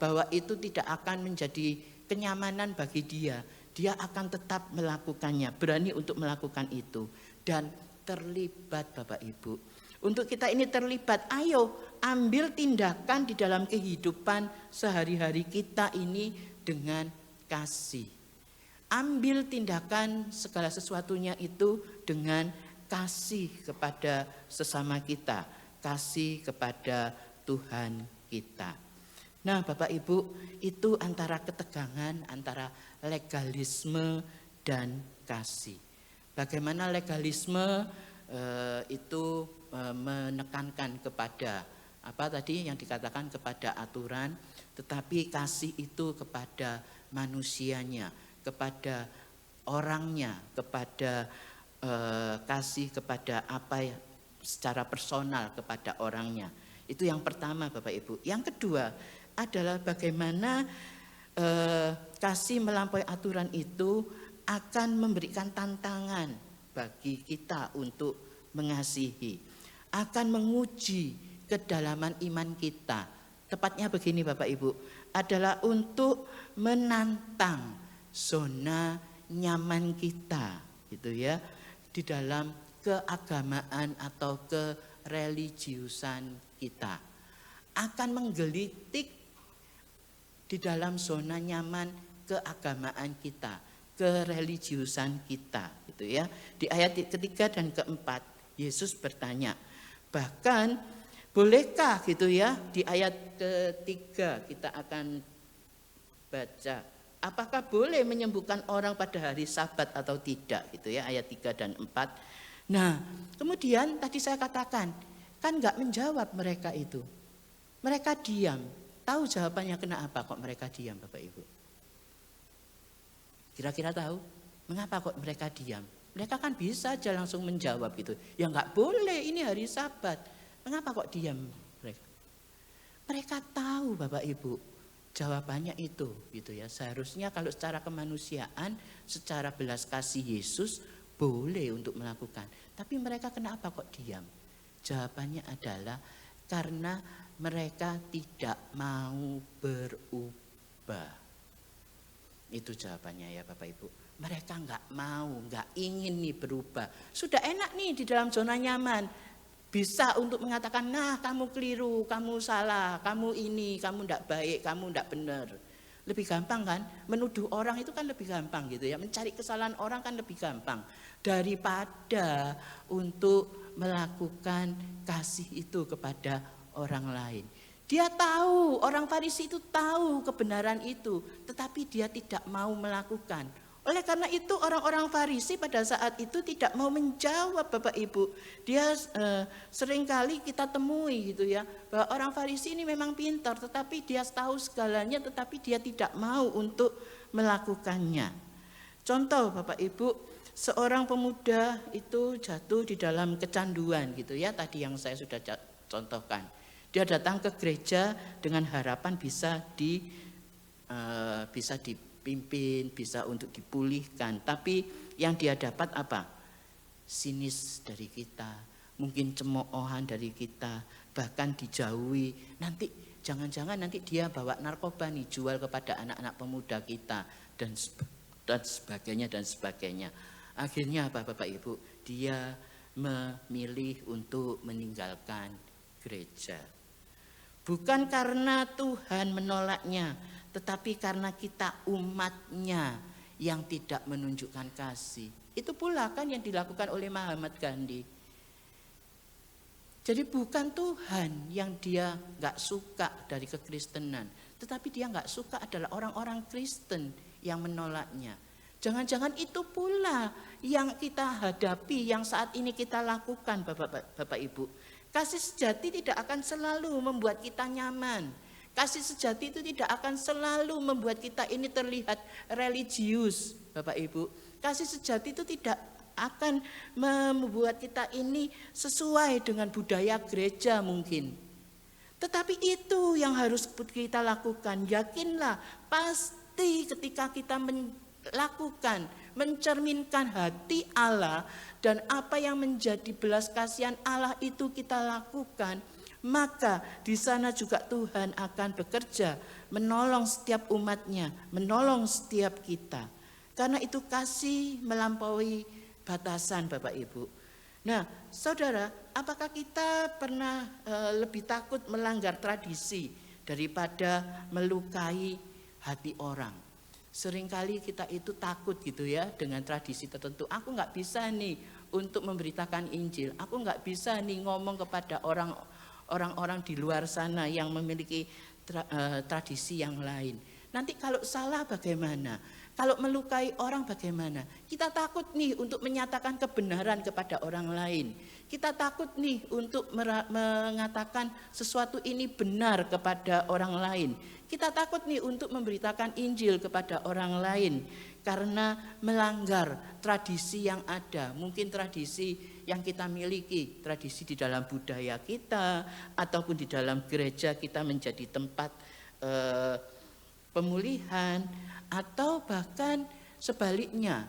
bahwa itu tidak akan menjadi kenyamanan bagi dia, dia akan tetap melakukannya, berani untuk melakukan itu dan terlibat Bapak Ibu. Untuk kita ini terlibat, ayo ambil tindakan di dalam kehidupan sehari-hari kita ini dengan kasih. Ambil tindakan segala sesuatunya itu dengan kasih kepada sesama kita, kasih kepada Tuhan kita. Nah Bapak Ibu, itu antara ketegangan antara legalisme dan kasih. Bagaimana legalisme itu menekankan kepada apa tadi yang dikatakan kepada aturan, tetapi kasih itu kepada manusianya, kepada orangnya, kepada kasih kepada apa ya, secara personal kepada orangnya. Itu yang pertama Bapak Ibu. Yang kedua adalah bagaimana kasih melampaui aturan itu akan memberikan tantangan bagi kita untuk mengasihi, akan menguji kedalaman iman kita. Tepatnya begini Bapak Ibu, adalah untuk menantang zona nyaman kita gitu ya, di dalam keagamaan atau kereligiusan kita. Akan menggelitik di dalam zona nyaman keagamaan kita, kereligiusan kita gitu ya. Di ayat ketiga dan keempat Yesus bertanya, bahkan bolehkah gitu ya, di ayat ketiga kita akan baca, apakah boleh menyembuhkan orang pada hari Sabat atau tidak gitu ya, ayat 3 dan 4. Nah kemudian tadi saya katakan kan gak menjawab mereka itu, mereka diam. Tahu jawabannya kenapa kok mereka diam Bapak Ibu? Kira-kira tahu mengapa kok mereka diam? Mereka kan bisa aja langsung menjawab gitu, ya gak boleh ini hari Sabat. Mengapa kok diam mereka? Mereka tahu Bapak Ibu jawabannya itu gitu ya. Seharusnya kalau secara kemanusiaan, secara belas kasih Yesus boleh untuk melakukan. Tapi mereka kenapa kok diam? Jawabannya adalah karena mereka tidak mau berubah. Itu jawabannya ya Bapak Ibu. Mereka nggak mau, nggak ingin nih berubah. Sudah enak nih di dalam zona nyaman. Bisa untuk mengatakan, nah kamu keliru, kamu salah, kamu ini, kamu nggak baik, kamu nggak benar. Lebih gampang kan? Menuduh orang itu kan lebih gampang gitu ya. Mencari kesalahan orang kan lebih gampang. Daripada untuk melakukan kasih itu kepada orang lain. Dia tahu, orang Farisi itu tahu kebenaran itu, tetapi dia tidak mau melakukan. Oleh karena itu orang-orang Farisi pada saat itu tidak mau menjawab Bapak Ibu. Dia seringkali kita temui gitu ya, bahwa orang Farisi ini memang pintar, tetapi dia tahu segalanya, tetapi dia tidak mau untuk melakukannya. Contoh Bapak Ibu, seorang pemuda itu jatuh di dalam kecanduan gitu ya, tadi yang saya sudah contohkan. Dia datang ke gereja dengan harapan bisa dipimpin, bisa untuk dipulihkan. Tapi yang dia dapat apa? Sinis dari kita, mungkin cemoohan dari kita, bahkan dijauhi. Nanti jangan-jangan nanti dia bawa narkoba nih, jual kepada anak-anak pemuda kita dan sebagainya. Akhirnya apa Bapak Ibu? Dia memilih untuk meninggalkan gereja. Bukan karena Tuhan menolaknya, tetapi karena kita umatnya yang tidak menunjukkan kasih. Itu pula kan yang dilakukan oleh Mahatma Gandhi. Jadi bukan Tuhan yang dia gak suka dari kekristenan, tetapi dia gak suka adalah orang-orang Kristen yang menolaknya. Jangan-jangan itu pula yang kita hadapi, yang saat ini kita lakukan Bapak Ibu. Kasih sejati tidak akan selalu membuat kita nyaman. Kasih sejati itu tidak akan selalu membuat kita ini terlihat religius, Bapak Ibu. Kasih sejati itu tidak akan membuat kita ini sesuai dengan budaya gereja mungkin. Tetapi itu yang harus kita lakukan. Yakinlah, pasti ketika kita melakukan, mencerminkan hati Allah dan apa yang menjadi belas kasihan Allah itu kita lakukan, maka di sana juga Tuhan akan bekerja menolong setiap umatnya, menolong setiap kita. Karena itu kasih melampaui batasan Bapak Ibu. Nah saudara, apakah kita pernah lebih takut melanggar tradisi daripada melukai hati orang? Seringkali kita itu takut gitu ya dengan tradisi tertentu. Aku nggak bisa nih untuk memberitakan Injil. Aku nggak bisa nih ngomong kepada orang-orang di luar sana yang memiliki tradisi yang lain. Nanti kalau salah bagaimana? Kalau melukai orang bagaimana? Kita takut nih untuk menyatakan kebenaran kepada orang lain. Kita takut nih untuk mengatakan sesuatu ini benar kepada orang lain. Kita takut nih untuk memberitakan Injil kepada orang lain karena melanggar tradisi yang ada. Mungkin tradisi yang kita miliki, tradisi di dalam budaya kita ataupun di dalam gereja kita menjadi tempat pemulihan, atau bahkan sebaliknya,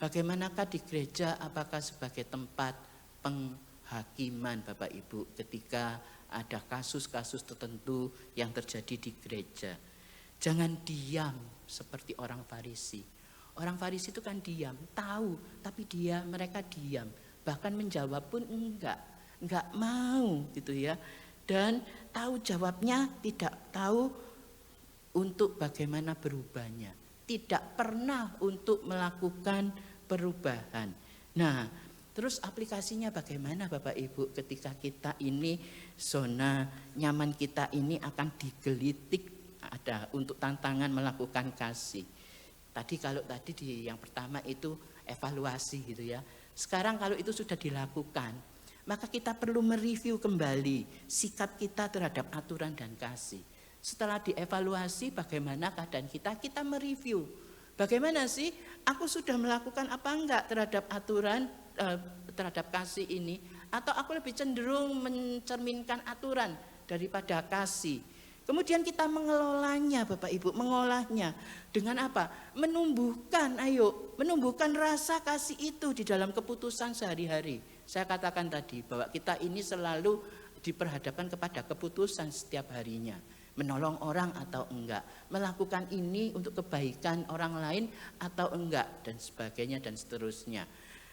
bagaimanakah di gereja, apakah sebagai tempat penghakiman Bapak Ibu ketika ada kasus-kasus tertentu yang terjadi di gereja. Jangan diam seperti orang Farisi. Orang Farisi itu kan diam, tahu, tapi mereka diam, bahkan menjawab pun enggak mau gitu ya. Dan tahu jawabnya, tidak tahu untuk bagaimana berubahnya, tidak pernah untuk melakukan perubahan. Nah, terus aplikasinya bagaimana Bapak Ibu ketika kita ini zona nyaman kita ini akan digelitik ada untuk tantangan melakukan kasih. Kalau tadi di yang pertama itu evaluasi gitu ya. Sekarang kalau itu sudah dilakukan, maka kita perlu mereview kembali sikap kita terhadap aturan dan kasih. Setelah dievaluasi bagaimana keadaan kita mereview. Bagaimana sih aku sudah melakukan apa enggak terhadap aturan, terhadap kasih ini, atau aku lebih cenderung mencerminkan aturan daripada kasih. Kemudian kita mengelolanya Bapak Ibu, mengolahnya dengan apa? Menumbuhkan rasa kasih itu di dalam keputusan sehari-hari. Saya katakan tadi bahwa kita ini selalu diperhadapkan kepada keputusan setiap harinya. menolong orang atau enggak, melakukan ini untuk kebaikan orang lain atau enggak, dan sebagainya dan seterusnya.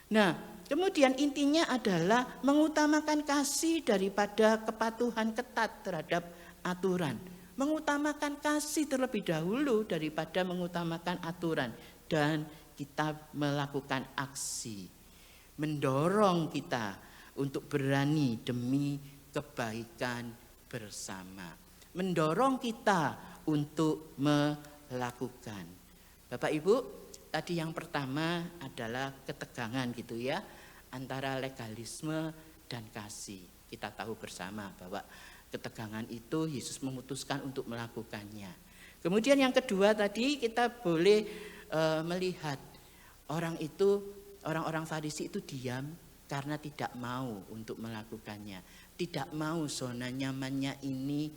Nah, kemudian intinya adalah mengutamakan kasih daripada kepatuhan ketat terhadap aturan. Mengutamakan kasih terlebih dahulu daripada mengutamakan aturan, dan kita melakukan aksi mendorong kita untuk berani demi kebaikan bersama, mendorong kita untuk melakukan. Bapak Ibu, tadi yang pertama adalah ketegangan gitu ya, antara legalisme dan kasih. Kita tahu bersama bahwa ketegangan itu Yesus memutuskan untuk melakukannya. Kemudian yang kedua tadi kita boleh melihat orang-orang Farisi itu diam karena tidak mau untuk melakukannya, tidak mau zona nyamannya ini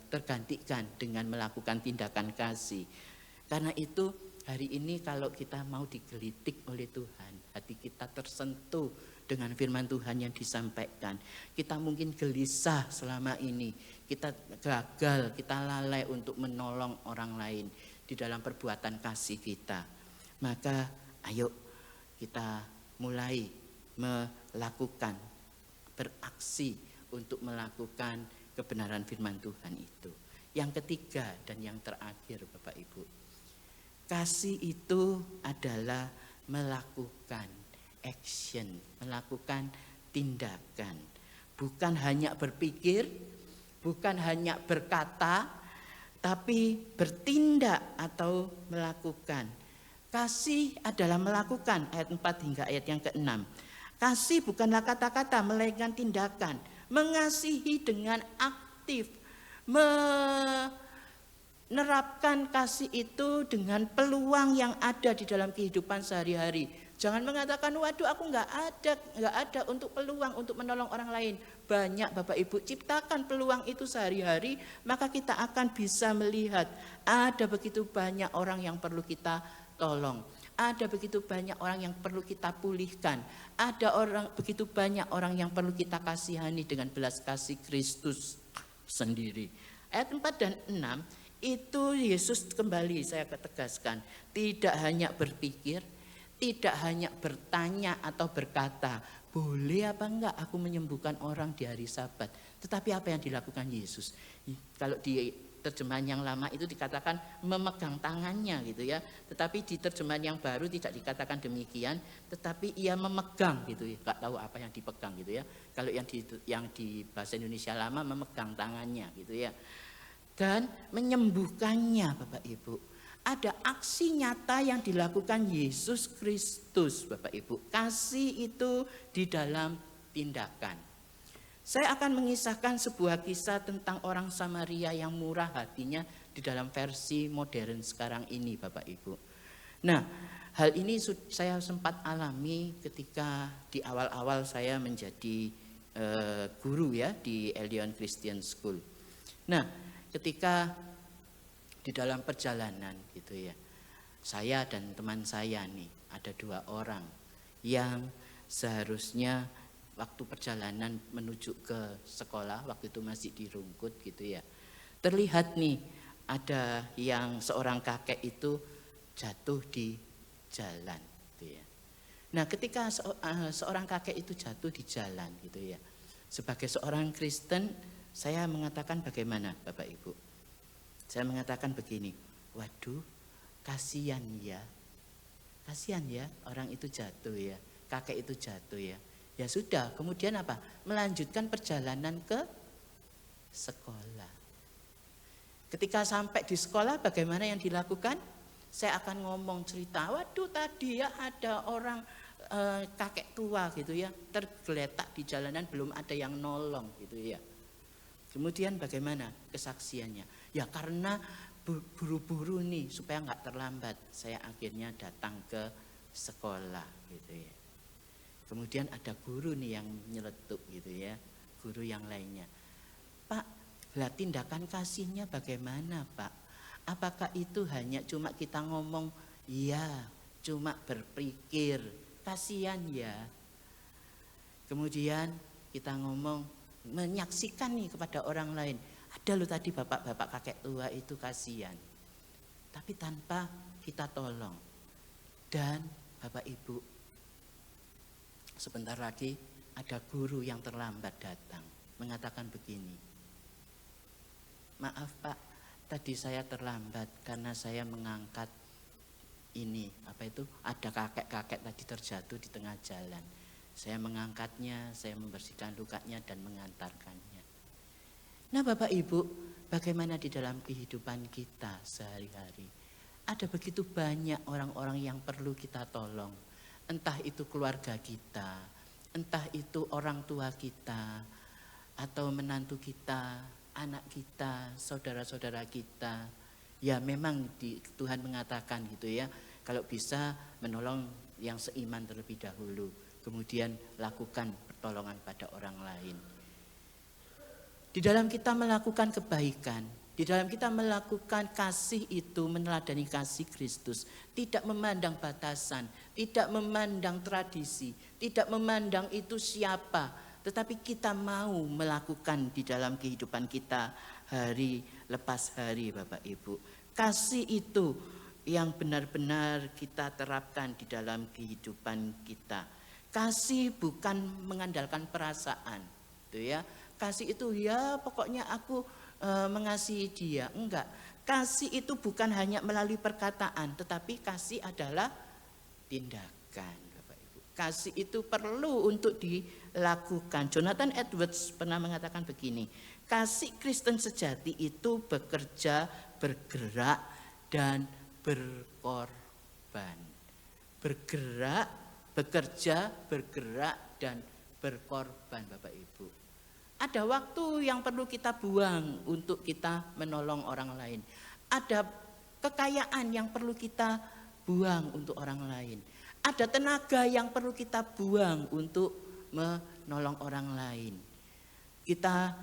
tergantikan dengan melakukan tindakan kasih. Karena itu hari ini kalau kita mau digelitik oleh Tuhan, hati kita tersentuh dengan firman Tuhan yang disampaikan, kita mungkin gelisah selama ini, kita gagal, kita lalai untuk menolong orang lain di dalam perbuatan kasih kita. Maka ayo kita mulai melakukan, beraksi untuk melakukan kebenaran firman Tuhan itu. Yang ketiga dan yang terakhir Bapak Ibu, kasih itu adalah melakukan action, melakukan tindakan. Bukan hanya berpikir, bukan hanya berkata, tapi bertindak atau melakukan. Kasih adalah melakukan, ayat 4 hingga ayat yang ke-6. Kasih bukanlah kata-kata, melainkan tindakan. Mengasihi dengan aktif, menerapkan kasih itu dengan peluang yang ada di dalam kehidupan sehari-hari. Jangan mengatakan, waduh aku nggak ada untuk peluang untuk menolong orang lain. Banyak Bapak Ibu, ciptakan peluang itu sehari-hari, maka kita akan bisa melihat ada begitu banyak orang yang perlu kita tolong. Ada begitu banyak orang yang perlu kita pulihkan. Ada begitu banyak orang yang perlu kita kasihani dengan belas kasih Kristus sendiri. Ayat 4 dan 6 itu Yesus kembali saya tegaskan, tidak hanya berpikir, tidak hanya bertanya atau berkata, boleh apa enggak aku menyembuhkan orang di hari Sabat. Tetapi apa yang dilakukan Yesus? Kalau di terjemahan yang lama itu dikatakan memegang tangannya gitu ya. Tetapi di terjemahan yang baru tidak dikatakan demikian, tetapi ia memegang gitu ya. Enggak tahu apa yang dipegang gitu ya. Kalau yang di bahasa Indonesia lama memegang tangannya gitu ya. Dan menyembuhkannya Bapak Ibu. Ada aksi nyata yang dilakukan Yesus Kristus Bapak Ibu. Kasih itu di dalam tindakan. Saya akan mengisahkan sebuah kisah tentang orang Samaria yang murah hatinya di dalam versi modern sekarang ini Bapak Ibu. Nah, hal ini saya sempat alami ketika di awal-awal saya menjadi guru ya di Elion Christian School. Nah, ketika di dalam perjalanan gitu ya, saya dan teman saya nih ada 2 orang yang seharusnya waktu perjalanan menuju ke sekolah, waktu itu masih di Rungkut gitu ya, terlihat nih ada yang seorang kakek itu jatuh di jalan gitu ya. Nah ketika seorang kakek itu jatuh di jalan gitu ya, sebagai seorang Kristen saya mengatakan bagaimana Bapak Ibu? Saya mengatakan begini, waduh kasihan ya orang itu jatuh ya, kakek itu jatuh ya. Ya sudah, kemudian apa? Melanjutkan perjalanan ke sekolah. Ketika sampai di sekolah bagaimana yang dilakukan? Saya akan ngomong cerita, waduh tadi ya ada orang kakek tua gitu ya, tergeletak di jalanan belum ada yang nolong gitu ya. Kemudian bagaimana kesaksiannya? Ya karena buru-buru nih supaya nggak terlambat, saya akhirnya datang ke sekolah gitu ya. Kemudian ada guru nih yang nyeletuk gitu ya, guru yang lainnya. Pak, lah tindakan kasihnya bagaimana Pak? Apakah itu hanya cuma kita ngomong, ya cuma berpikir, kasihan ya. Kemudian kita ngomong, menyaksikan nih kepada orang lain. Ada loh tadi bapak-bapak kakek tua itu kasihan, tapi tanpa kita tolong. Dan Bapak Ibu, sebentar lagi ada guru yang terlambat datang, mengatakan begini, maaf Pak, tadi saya terlambat karena saya mengangkat ini, ada kakek-kakek tadi terjatuh di tengah jalan. Saya mengangkatnya, saya membersihkan lukanya dan mengantarkannya. Nah Bapak Ibu, bagaimana di dalam kehidupan kita sehari-hari? Ada begitu banyak orang-orang yang perlu kita tolong. Entah itu keluarga kita, entah itu orang tua kita, atau menantu kita, anak kita, saudara-saudara kita. Ya memang Tuhan mengatakan gitu ya, kalau bisa menolong yang seiman terlebih dahulu. Kemudian lakukan pertolongan pada orang lain. Di dalam kita melakukan kebaikan, di dalam kita melakukan kasih itu meneladani kasih Kristus, tidak memandang batasan, tidak memandang tradisi, tidak memandang itu siapa, tetapi kita mau melakukan di dalam kehidupan kita hari lepas hari Bapak Ibu. Kasih itu yang benar-benar kita terapkan di dalam kehidupan kita. Kasih bukan mengandalkan perasaan, gitu ya. Kasih itu ya pokoknya aku mengasihi dia, enggak. Kasih itu bukan hanya melalui perkataan, tetapi kasih adalah tindakan, Bapak Ibu. Kasih itu perlu untuk dilakukan. Jonathan Edwards pernah mengatakan begini, kasih Kristen sejati itu bekerja, bergerak, dan berkorban. Bergerak, bekerja, bergerak, dan berkorban, Bapak Ibu. Ada waktu yang perlu kita buang untuk kita menolong orang lain. Ada kekayaan yang perlu kita buang untuk orang lain. Ada tenaga yang perlu kita buang untuk menolong orang lain. Kita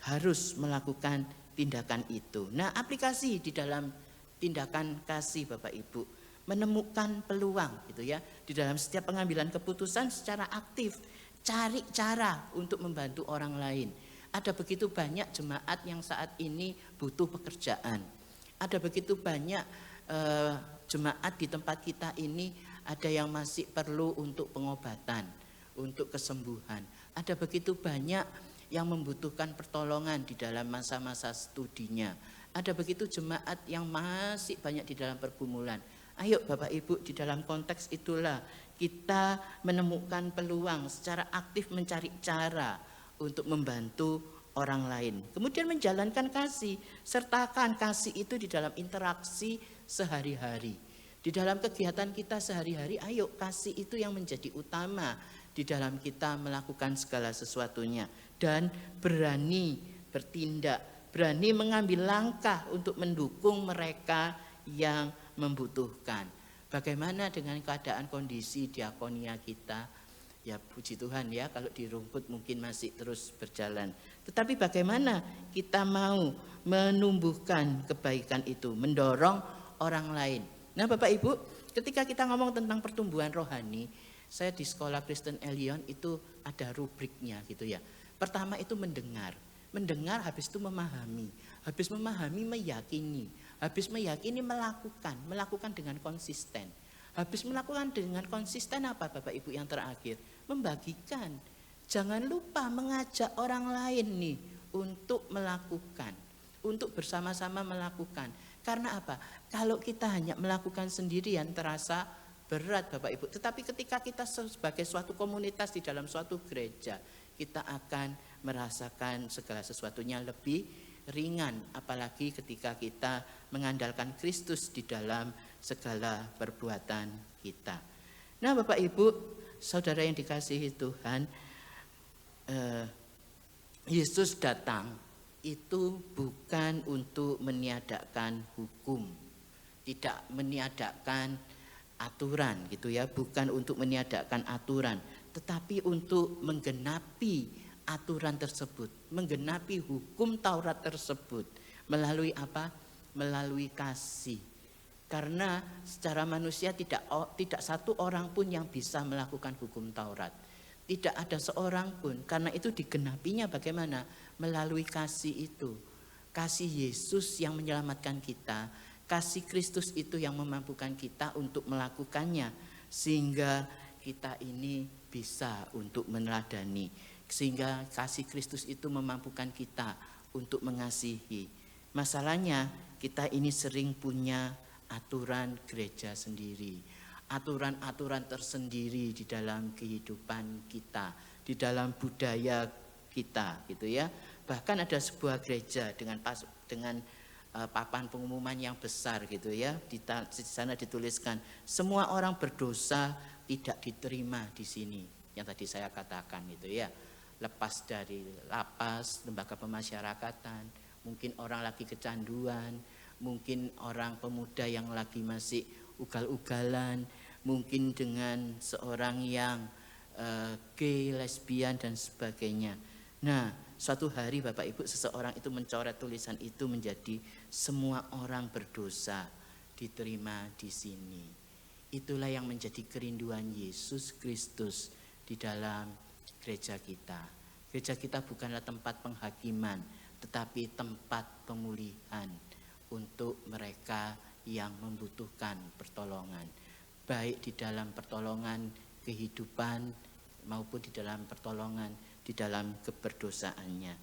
harus melakukan tindakan itu. Nah, aplikasi di dalam tindakan kasih Bapak Ibu, menemukan peluang gitu ya. Di dalam setiap pengambilan keputusan secara aktif, cari cara untuk membantu orang lain. Ada begitu banyak jemaat yang saat ini butuh pekerjaan. Ada begitu banyak jemaat di tempat kita ini, ada yang masih perlu untuk pengobatan, untuk kesembuhan. Ada begitu banyak yang membutuhkan pertolongan di dalam masa-masa studinya. Ada begitu jemaat yang masih banyak di dalam pergumulan. Ayo Bapak Ibu, di dalam konteks itulah kita menemukan peluang secara aktif mencari cara untuk membantu orang lain. Kemudian menjalankan kasih, sertakan kasih itu di dalam interaksi sehari-hari. Di dalam kegiatan kita sehari-hari, ayo kasih itu yang menjadi utama di dalam kita melakukan segala sesuatunya. Dan berani bertindak, berani mengambil langkah untuk mendukung mereka yang membutuhkan. Bagaimana dengan keadaan kondisi diakonia kita? Ya puji Tuhan ya, kalau di rumput mungkin masih terus berjalan. Tetapi bagaimana kita mau menumbuhkan kebaikan itu, mendorong orang lain. Nah Bapak Ibu, ketika kita ngomong tentang pertumbuhan rohani, saya di sekolah Kristen Elion itu ada rubriknya gitu ya. Pertama itu mendengar. Mendengar habis itu memahami. Habis memahami meyakini. Habis meyakini melakukan dengan konsisten. Habis melakukan dengan konsisten apa Bapak Ibu yang terakhir? Membagikan. Jangan lupa mengajak orang lain nih untuk melakukan. Untuk bersama-sama melakukan. Karena apa? Kalau kita hanya melakukan sendirian terasa berat Bapak Ibu. Tetapi ketika kita sebagai suatu komunitas di dalam suatu gereja, kita akan merasakan segala sesuatunya lebih ringan, apalagi ketika kita mengandalkan Kristus di dalam segala perbuatan kita. Nah Bapak Ibu, saudara yang dikasihi Tuhan, Yesus datang itu bukan untuk meniadakan hukum, tidak meniadakan aturan gitu ya, bukan untuk meniadakan aturan, tetapi untuk menggenapi aturan tersebut, menggenapi hukum Taurat tersebut. Melalui apa? Melalui kasih. Karena secara manusia tidak satu orang pun yang bisa melakukan hukum Taurat. Tidak ada seorang pun. Karena itu digenapinya bagaimana? Melalui kasih itu. Kasih Yesus yang menyelamatkan kita. Kasih Kristus itu yang memampukan kita untuk melakukannya. Sehingga kita ini bisa untuk meneladani. Sehingga kasih Kristus itu memampukan kita untuk mengasihi. Masalahnya kita ini sering punya aturan gereja sendiri, aturan-aturan tersendiri di dalam kehidupan kita, di dalam budaya kita, gitu ya. Bahkan ada sebuah gereja dengan papan pengumuman yang besar, gitu ya. Di sana dituliskan semua orang berdosa tidak diterima di sini. Yang tadi saya katakan, gitu ya. Lepas dari lapas, lembaga pemasyarakatan, mungkin orang lagi kecanduan, mungkin orang pemuda yang lagi masih ugal-ugalan, mungkin dengan seorang yang gay, lesbian dan sebagainya. Nah, suatu hari Bapak Ibu seseorang itu mencoret tulisan itu menjadi semua orang berdosa diterima di sini. Itulah yang menjadi kerinduan Yesus Kristus di dalam gereja kita. Gereja kita bukanlah tempat penghakiman, tetapi tempat pemulihan untuk mereka yang membutuhkan pertolongan, baik di dalam pertolongan kehidupan maupun di dalam pertolongan di dalam keberdosaannya.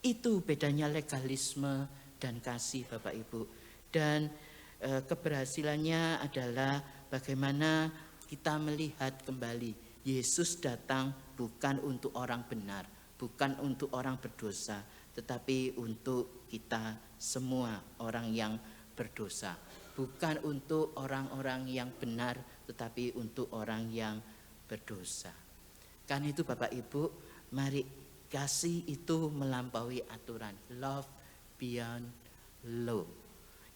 Itu bedanya legalisme dan kasih, Bapak Ibu. Dan keberhasilannya adalah bagaimana kita melihat kembali Yesus datang bukan untuk orang benar, bukan untuk orang berdosa, tetapi untuk kita semua orang yang berdosa. Bukan untuk orang-orang yang benar, tetapi untuk orang yang berdosa. Karena itu Bapak Ibu, mari kasih itu melampaui aturan. Love beyond law.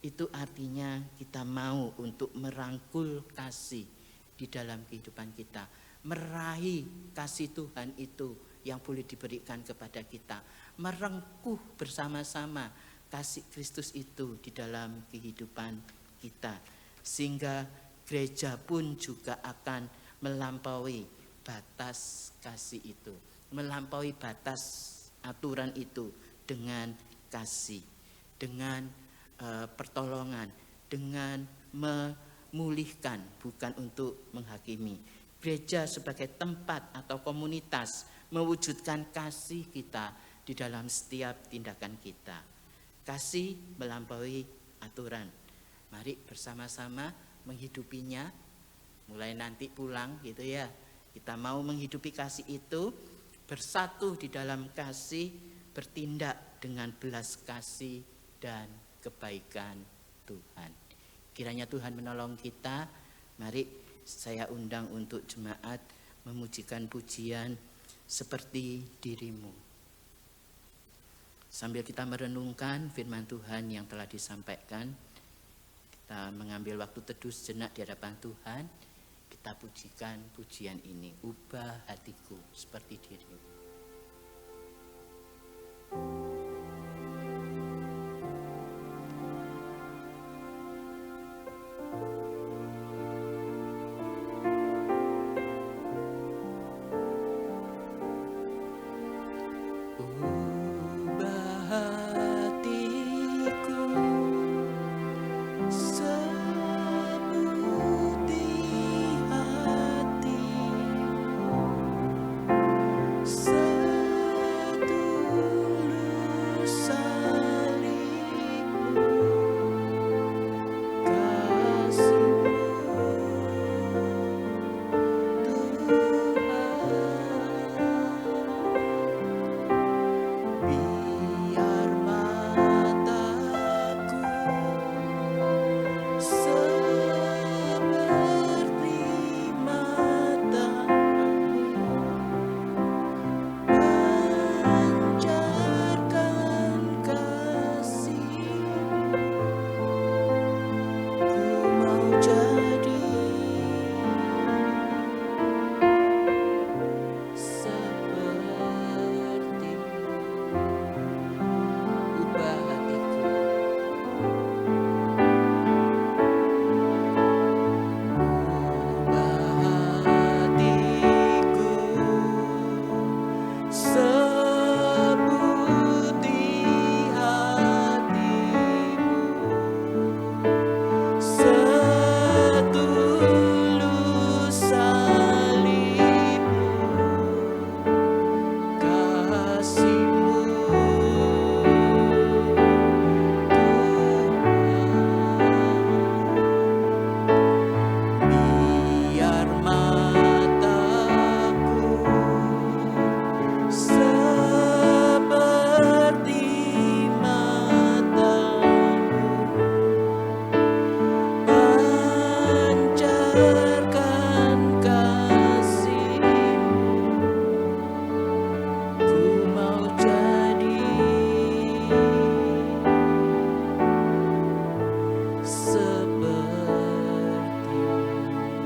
Itu artinya kita mau untuk merangkul kasih di dalam kehidupan kita. Meraih kasih Tuhan itu yang boleh diberikan kepada kita. Merengkuh bersama-sama kasih Kristus itu di dalam kehidupan kita. Sehingga gereja pun juga akan melampaui batas kasih itu. Melampaui batas aturan itu dengan kasih. Dengan pertolongan. Dengan memulihkan, bukan untuk menghakimi. Gereja sebagai tempat atau komunitas mewujudkan kasih kita di dalam setiap tindakan kita. Kasih melampaui aturan. Mari bersama-sama menghidupinya. Mulai nanti pulang gitu ya. Kita mau menghidupi kasih itu, bersatu di dalam kasih, bertindak dengan belas kasih dan kebaikan Tuhan. Kiranya Tuhan menolong kita. Mari saya undang untuk jemaat memujikan pujian seperti dirimu. Sambil kita merenungkan firman Tuhan yang telah disampaikan, kita mengambil waktu teduh sejenak di hadapan Tuhan. Kita pujikan pujian ini, ubah hatiku seperti dirimu.
Sedulur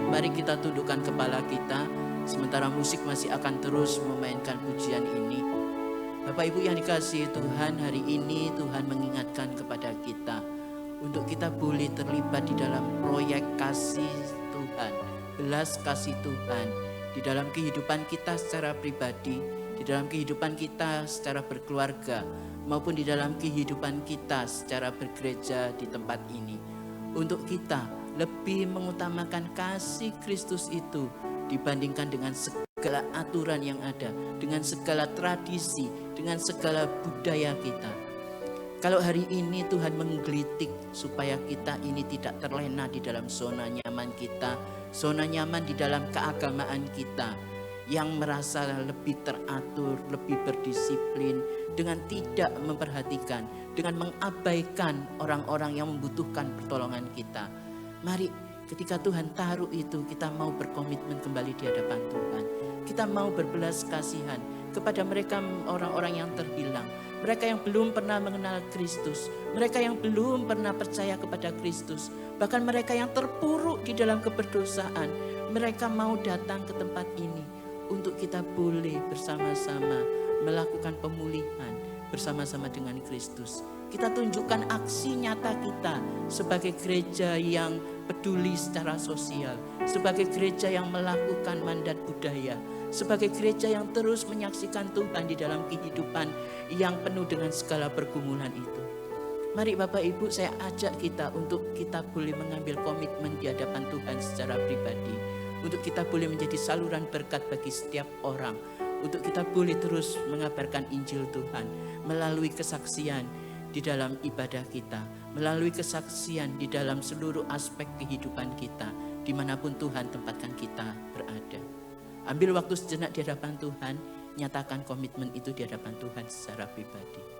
Mari kita tundukkan kepala kita, sementara musik masih akan terus memainkan pujian ini. Bapak Ibu yang dikasihi Tuhan, hari ini Tuhan mengingatkan kepada kita untuk kita boleh terlibat di dalam proyek kasih Tuhan, belas kasih Tuhan, di dalam kehidupan kita secara pribadi, di dalam kehidupan kita secara berkeluarga, maupun di dalam kehidupan kita secara bergereja di tempat ini. Untuk kita lebih mengutamakan kasih Kristus itu dibandingkan dengan segala aturan yang ada, dengan segala tradisi, dengan segala budaya kita. Kalau hari ini Tuhan menggelitik supaya kita ini tidak terlena di dalam zona nyaman kita, zona nyaman di dalam keagamaan kita, yang merasa lebih teratur, lebih berdisiplin, dengan tidak memperhatikan, dengan mengabaikan orang-orang yang membutuhkan pertolongan kita. Mari ketika Tuhan taruh itu, kita mau berkomitmen kembali di hadapan Tuhan. Kita mau berbelas kasihan kepada mereka, orang-orang yang terhilang, mereka yang belum pernah mengenal Kristus, mereka yang belum pernah percaya kepada Kristus, bahkan mereka yang terpuruk di dalam keberdosaan. Mereka mau datang ke tempat ini untuk kita boleh bersama-sama melakukan pemulihan bersama-sama dengan Kristus. Kita tunjukkan aksi nyata kita sebagai gereja yang peduli secara sosial, sebagai gereja yang melakukan mandat budaya, sebagai gereja yang terus menyaksikan Tuhan di dalam kehidupan yang penuh dengan segala pergumulan itu. Mari Bapak Ibu, saya ajak kita untuk kita boleh mengambil komitmen di hadapan Tuhan secara pribadi, untuk kita boleh menjadi saluran berkat bagi setiap orang, untuk kita boleh terus mengabarkan Injil Tuhan melalui kesaksian di dalam ibadah kita, melalui kesaksian di dalam seluruh aspek kehidupan kita, dimanapun Tuhan tempatkan kita berada. Ambil waktu sejenak di hadapan Tuhan, nyatakan komitmen itu di hadapan Tuhan secara pribadi.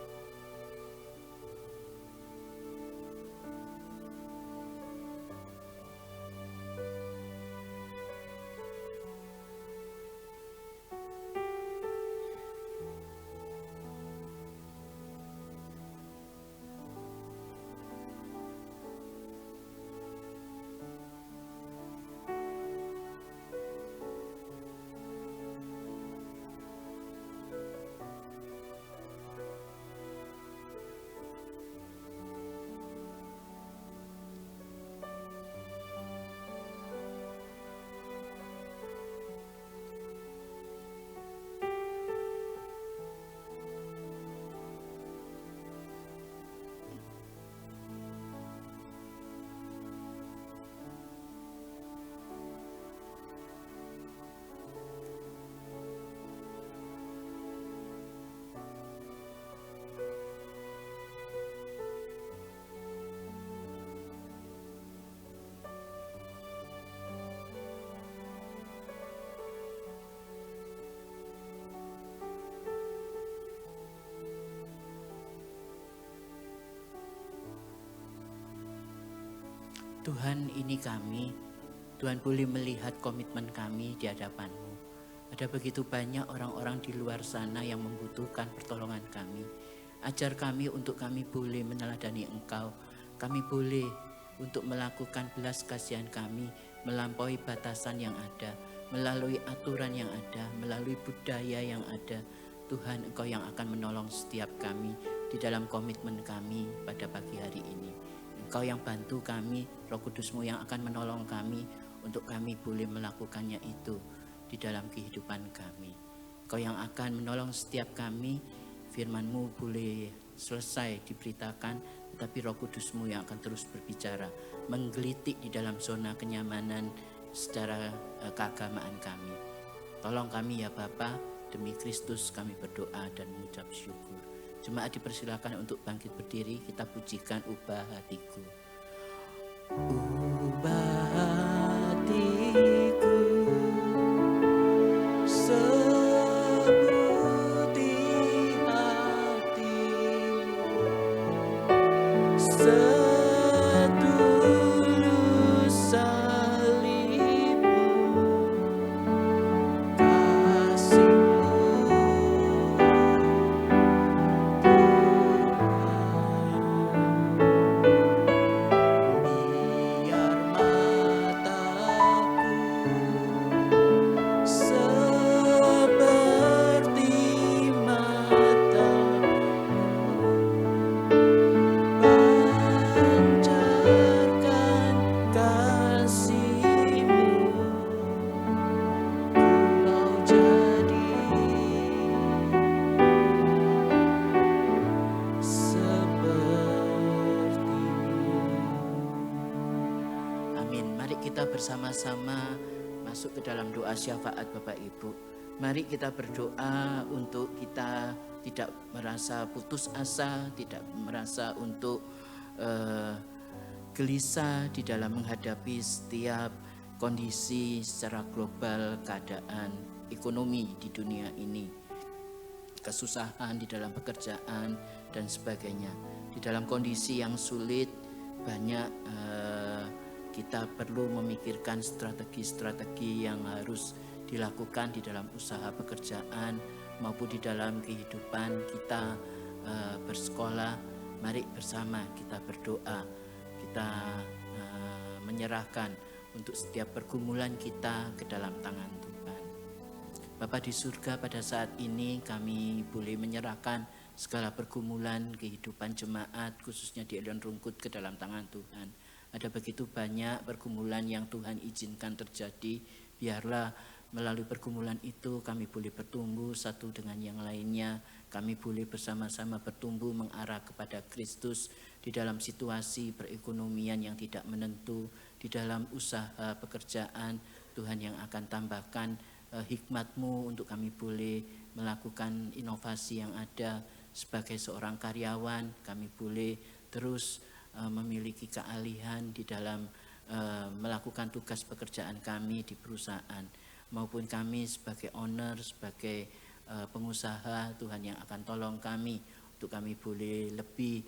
Tuhan, ini kami, Tuhan boleh melihat komitmen kami di hadapan-Mu. Ada begitu banyak orang-orang di luar sana yang membutuhkan pertolongan kami. Ajar kami untuk kami boleh meneladani Engkau. Kami boleh untuk melakukan belas kasihan kami melampaui batasan yang ada, melalui aturan yang ada, melalui budaya yang ada. Tuhan, Engkau yang akan menolong setiap kami di dalam komitmen kami pada pagi hari ini. Engkau yang bantu kami, Roh Kudus-Mu yang akan menolong kami untuk kami boleh melakukannya itu di dalam kehidupan kami. Engkau yang akan menolong setiap kami, firman-Mu boleh selesai diberitakan, tetapi Roh Kudus-Mu yang akan terus berbicara, menggelitik di dalam zona kenyamanan secara keagamaan kami. Tolong kami ya Bapa, demi Kristus kami berdoa dan mengucap syukur. Jemaat dipersilakan untuk bangkit berdiri, kita pujikan Ubah Hatiku. Ubah hatiku seperti hatimu, setulus salibmu, kasihmu Tuhan. Mari kita bersama-sama masuk ke dalam doa syafaat Bapak Ibu. Mari kita berdoa untuk kita tidak merasa putus asa, tidak merasa untuk gelisah di dalam menghadapi setiap kondisi secara global, keadaan ekonomi di dunia ini, kesusahan di dalam pekerjaan dan sebagainya. Di dalam kondisi yang sulit, banyak kita perlu memikirkan strategi-strategi yang harus dilakukan di dalam usaha pekerjaan maupun di dalam kehidupan kita bersekolah. Mari bersama kita berdoa, kita menyerahkan untuk setiap pergumulan kita ke dalam tangan Tuhan. Bapa di surga, pada saat ini kami boleh menyerahkan segala pergumulan kehidupan jemaat, khususnya di Ellen Rungkut, ke dalam tangan Tuhan. Ada begitu banyak pergumulan yang Tuhan izinkan terjadi. Biarlah melalui pergumulan itu kami boleh bertumbuh satu dengan yang lainnya. Kami boleh bersama-sama bertumbuh mengarah kepada Kristus di dalam situasi perekonomian yang tidak menentu, di dalam usaha pekerjaan. Tuhan yang akan tambahkan hikmat-Mu untuk kami boleh melakukan inovasi yang ada. Sebagai seorang karyawan, kami boleh terus memiliki keahlian di dalam melakukan tugas pekerjaan kami di perusahaan, maupun kami sebagai owner, sebagai pengusaha. Tuhan yang akan tolong kami untuk kami boleh lebih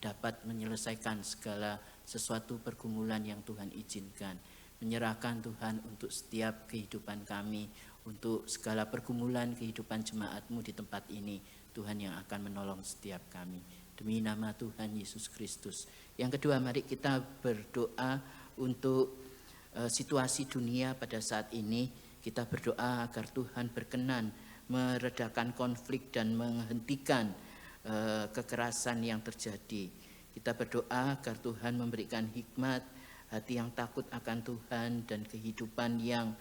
dapat menyelesaikan segala sesuatu pergumulan yang Tuhan izinkan. Menyerahkan Tuhan untuk setiap kehidupan kami, untuk segala pergumulan kehidupan jemaat-Mu di tempat ini. Tuhan yang akan menolong setiap kami. Demi nama Tuhan Yesus Kristus. Yang kedua, mari kita berdoa untuk situasi dunia pada saat ini. Kita berdoa agar Tuhan berkenan meredakan konflik dan menghentikan kekerasan yang terjadi. Kita berdoa agar Tuhan memberikan hikmat, hati yang takut akan Tuhan, dan kehidupan yang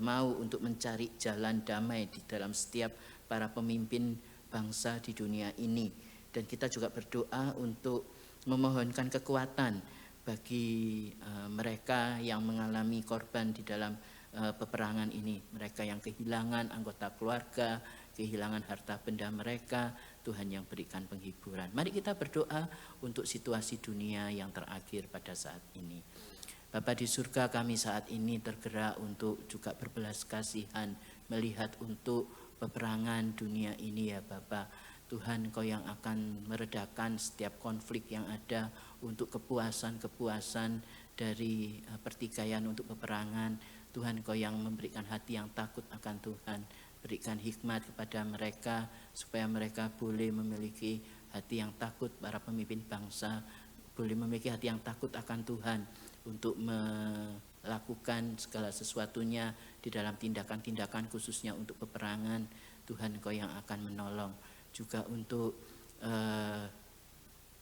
mau untuk mencari jalan damai di dalam setiap para pemimpin bangsa di dunia ini. Dan kita juga berdoa untuk memohonkan kekuatan bagi mereka yang mengalami korban di dalam peperangan ini. Mereka yang kehilangan anggota keluarga, kehilangan harta benda mereka. Tuhan yang berikan penghiburan. Mari kita berdoa untuk situasi dunia yang terakhir pada saat ini. Bapa di surga, kami saat ini tergerak untuk juga berbelas kasihan melihat untuk peperangan dunia ini ya Bapa. Tuhan, Kau yang akan meredakan setiap konflik yang ada, untuk kepuasan-kepuasan dari pertikaian untuk peperangan. Tuhan, Kau yang memberikan hati yang takut akan Tuhan. Berikan hikmat kepada mereka supaya mereka boleh memiliki hati yang takut, para pemimpin bangsa boleh memiliki hati yang takut akan Tuhan untuk melakukan segala sesuatunya di dalam tindakan-tindakan khususnya untuk peperangan. Tuhan, Kau yang akan menolong juga untuk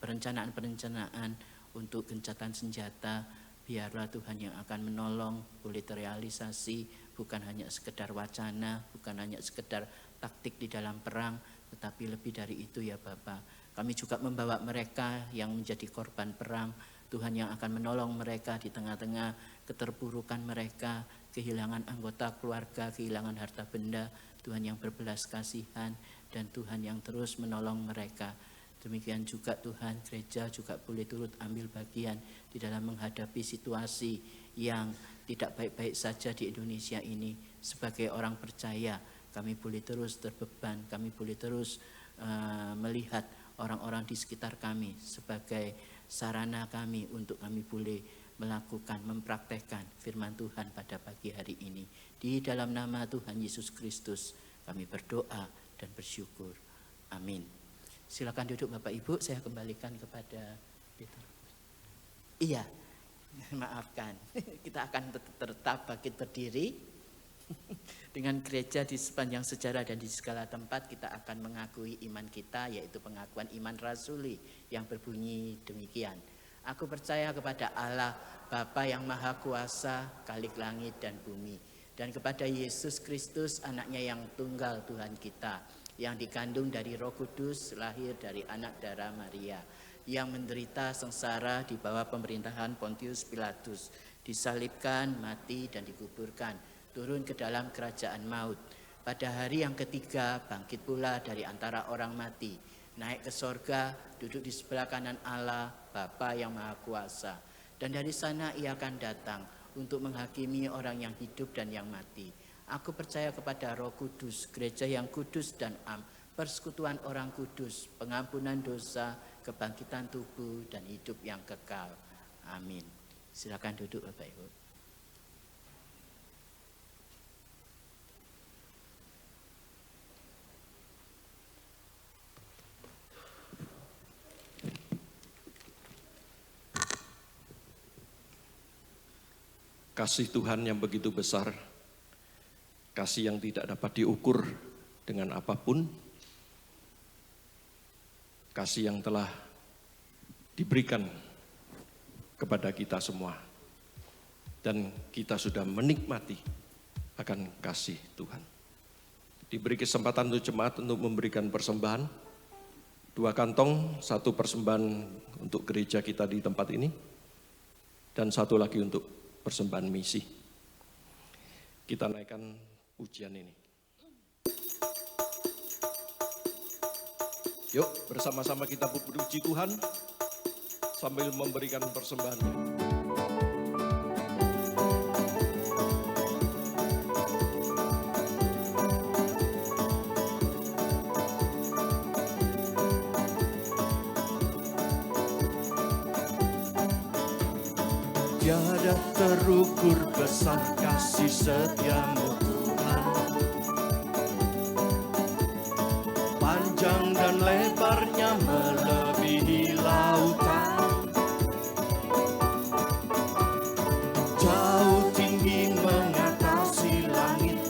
perencanaan-perencanaan untuk gencatan senjata. Biarlah Tuhan yang akan menolong boleh terrealisasi, bukan hanya sekedar wacana, bukan hanya sekedar taktik di dalam perang, tetapi lebih dari itu ya Bapa. Kami juga membawa mereka yang menjadi korban perang. Tuhan yang akan menolong mereka di tengah-tengah keterpurukan mereka, kehilangan anggota keluarga, kehilangan harta benda. Tuhan yang berbelas kasihan, dan Tuhan yang terus menolong mereka. Demikian juga Tuhan, gereja juga boleh turut ambil bagian di dalam menghadapi situasi yang tidak baik-baik saja di Indonesia ini. Sebagai orang percaya, kami boleh terus terbeban, kami boleh terus melihat orang-orang di sekitar kami sebagai sarana kami untuk kami boleh melakukan, mempraktekkan firman Tuhan pada pagi hari ini. Di dalam nama Tuhan Yesus Kristus kami berdoa dan bersyukur. Amin. Silakan duduk Bapak Ibu, saya kembalikan kepada Peter. Iya, maafkan. Kita akan tetap bangkit berdiri. Dengan gereja di sepanjang sejarah dan di segala tempat kita akan mengakui iman kita, yaitu pengakuan iman rasuli yang berbunyi demikian. Aku percaya kepada Allah, Bapa yang Maha Kuasa, Khalik langit dan bumi, dan kepada Yesus Kristus, anaknya yang tunggal Tuhan kita, yang dikandung dari Roh Kudus, lahir dari anak darah Maria, yang menderita sengsara di bawah pemerintahan Pontius Pilatus, disalibkan, mati, dan dikuburkan, turun ke dalam kerajaan maut. Pada hari yang ketiga bangkit pula dari antara orang mati, naik ke sorga, duduk di sebelah kanan Allah, Bapa yang Maha Kuasa. Dan dari sana ia akan datang untuk menghakimi orang yang hidup dan yang mati. Aku percaya kepada Roh Kudus, gereja yang kudus dan am, persekutuan orang kudus, pengampunan dosa, kebangkitan tubuh, dan hidup yang kekal. Amin. Silakan duduk Bapak Ibu.
Kasih Tuhan yang begitu besar, kasih yang tidak dapat diukur dengan apapun, kasih yang telah diberikan kepada kita semua, dan kita sudah menikmati akan kasih Tuhan. Diberi kesempatan untuk jemaat untuk memberikan persembahan, 2 kantong, 1 persembahan untuk gereja kita di tempat ini, dan 1 lagi untuk persembahan misi. Kita naikkan pujian ini. Yuk bersama-sama kita puji Tuhan sambil memberikan persembahan.
Tiada terukur besar kasih setiamu Tuhan, panjang dan lebarnya melebihi lautan, jauh tinggi mengatasi langit,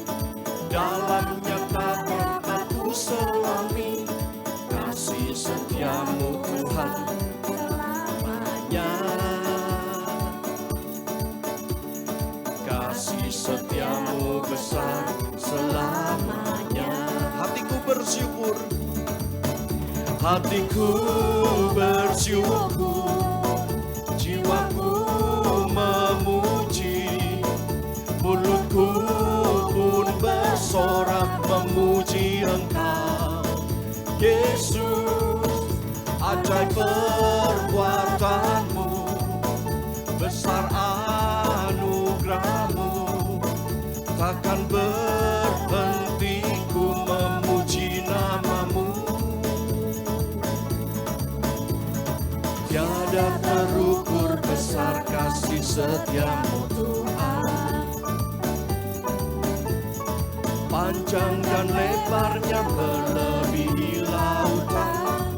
dalamnya tak dapat ku selami, kasih setiamu Tuhan selamanya. Kasih setiamu besar selamanya.
Hatiku bersyukur,
hatiku bersyukur, jiwaku memuji, mulutku pun bersorak memuji Engkau, Yesus. Ajaib perbuatanmu, besar anugerahmu, takkan berhenti ku memuji namamu. Tiada terukur besar kasih setiamu Tuhan, panjang dan lebarnya melebihi lautan,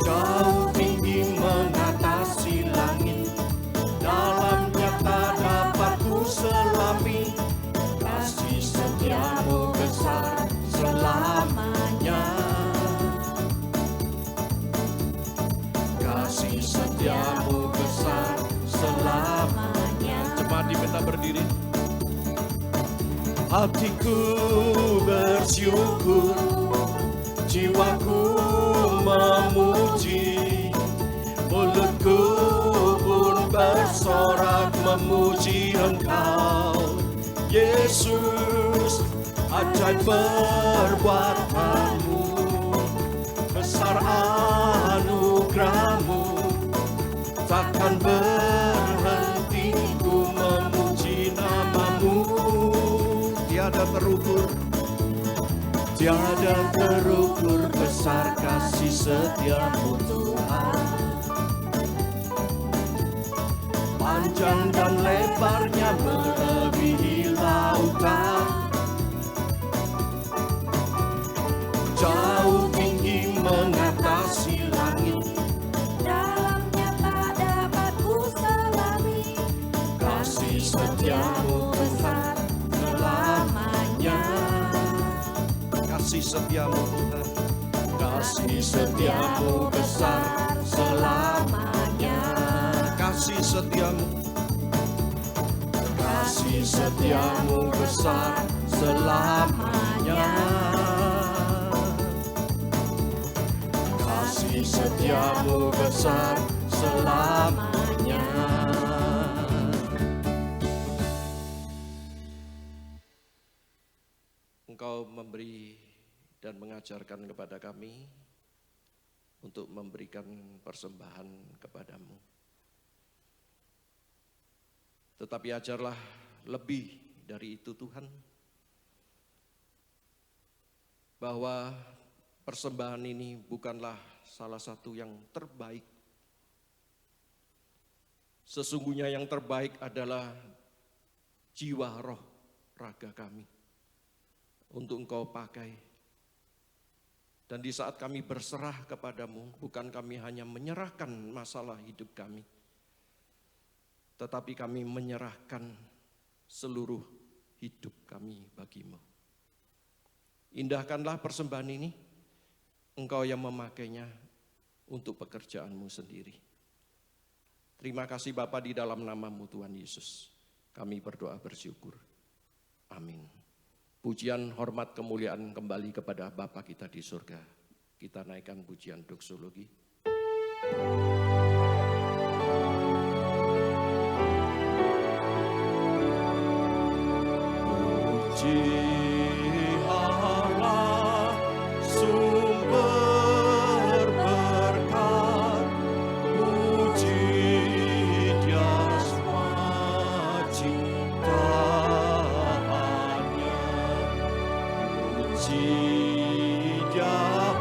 jauh tinggi mengatasi langit, dalamnya tak dapat ku selami, kasih setiamu besar selamanya. Kasih setiamu besar selamanya.
jemaat diminta berdiri.
Hatiku bersyukur, jiwaku memuji, mulutku pun bersorak memuji Engkau, Yesus. Ajaib perbuatanmu, besar anugerahmu, takkan berhenti ku memuji namamu.
Tiada terukur,
tiada terukur besar kasih setiamu Tuhan, panjang dan lebarnya melebihi lautan, jauh tinggi mengatasi langit,
dalamnya tak dapat ku selami,
kasih setiamu besar selamanya.
kasih setiamu Tuhan,
Kasih setiamu besar selamanya.
kasih setiamu,
Kasih setiamu besar selamanya. kasih setiamu besar selamanya.
Engkau memberi dan mengajarkan kepada kami untuk memberikan persembahan kepadamu. Tetapi ajarlah lebih dari itu Tuhan, bahwa persembahan ini bukanlah salah satu yang terbaik. Sesungguhnya yang terbaik adalah jiwa, roh, raga kami untuk Engkau pakai. Dan di saat kami berserah kepadamu, bukan kami hanya menyerahkan masalah hidup kami, tetapi kami menyerahkan seluruh hidup kami bagimu. Indahkanlah persembahan ini, Engkau yang memakainya untuk pekerjaanmu sendiri. Terima kasih Bapa, di dalam namamu Tuhan Yesus, kami berdoa bersyukur. Amin. Pujian, hormat, kemuliaan kembali kepada Bapa kita di surga. Kita naikkan pujian doksologi.
Puji Allah, sumber berkat, puji Dia ciptaannya, puji Dia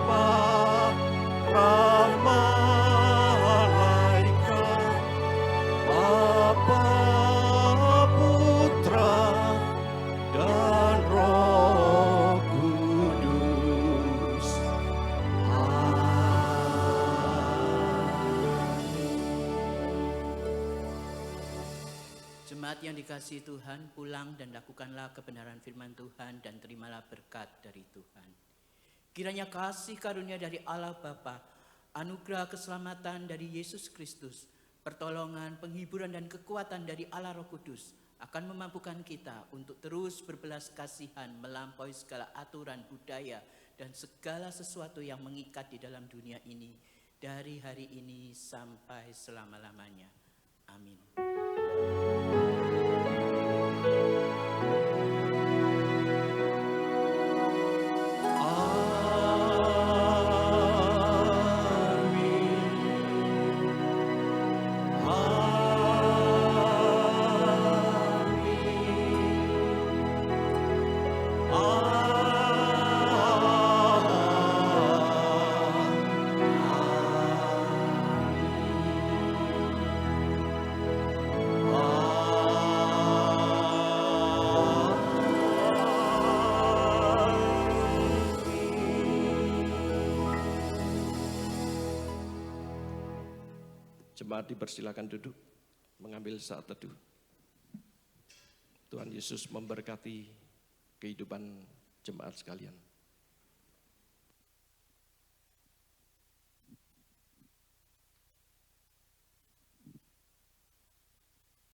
para malaikat, Bapa, Putra, dan Roh Kudus.
Jemaat yang dikasihi Tuhan, pulang dan lakukanlah kebenaran firman Tuhan dan terimalah berkat dari Tuhan. Kiranya kasih karunia dari Allah Bapa, anugerah keselamatan dari Yesus Kristus, pertolongan, penghiburan dan kekuatan dari Allah Roh Kudus akan memampukan kita untuk terus berbelas kasihan melampaui segala aturan budaya dan segala sesuatu yang mengikat di dalam dunia ini dari hari ini sampai selama-lamanya. Amin.
Jemaat dipersilakan duduk, mengambil saat teduh. Tuhan Yesus memberkati kehidupan jemaat sekalian.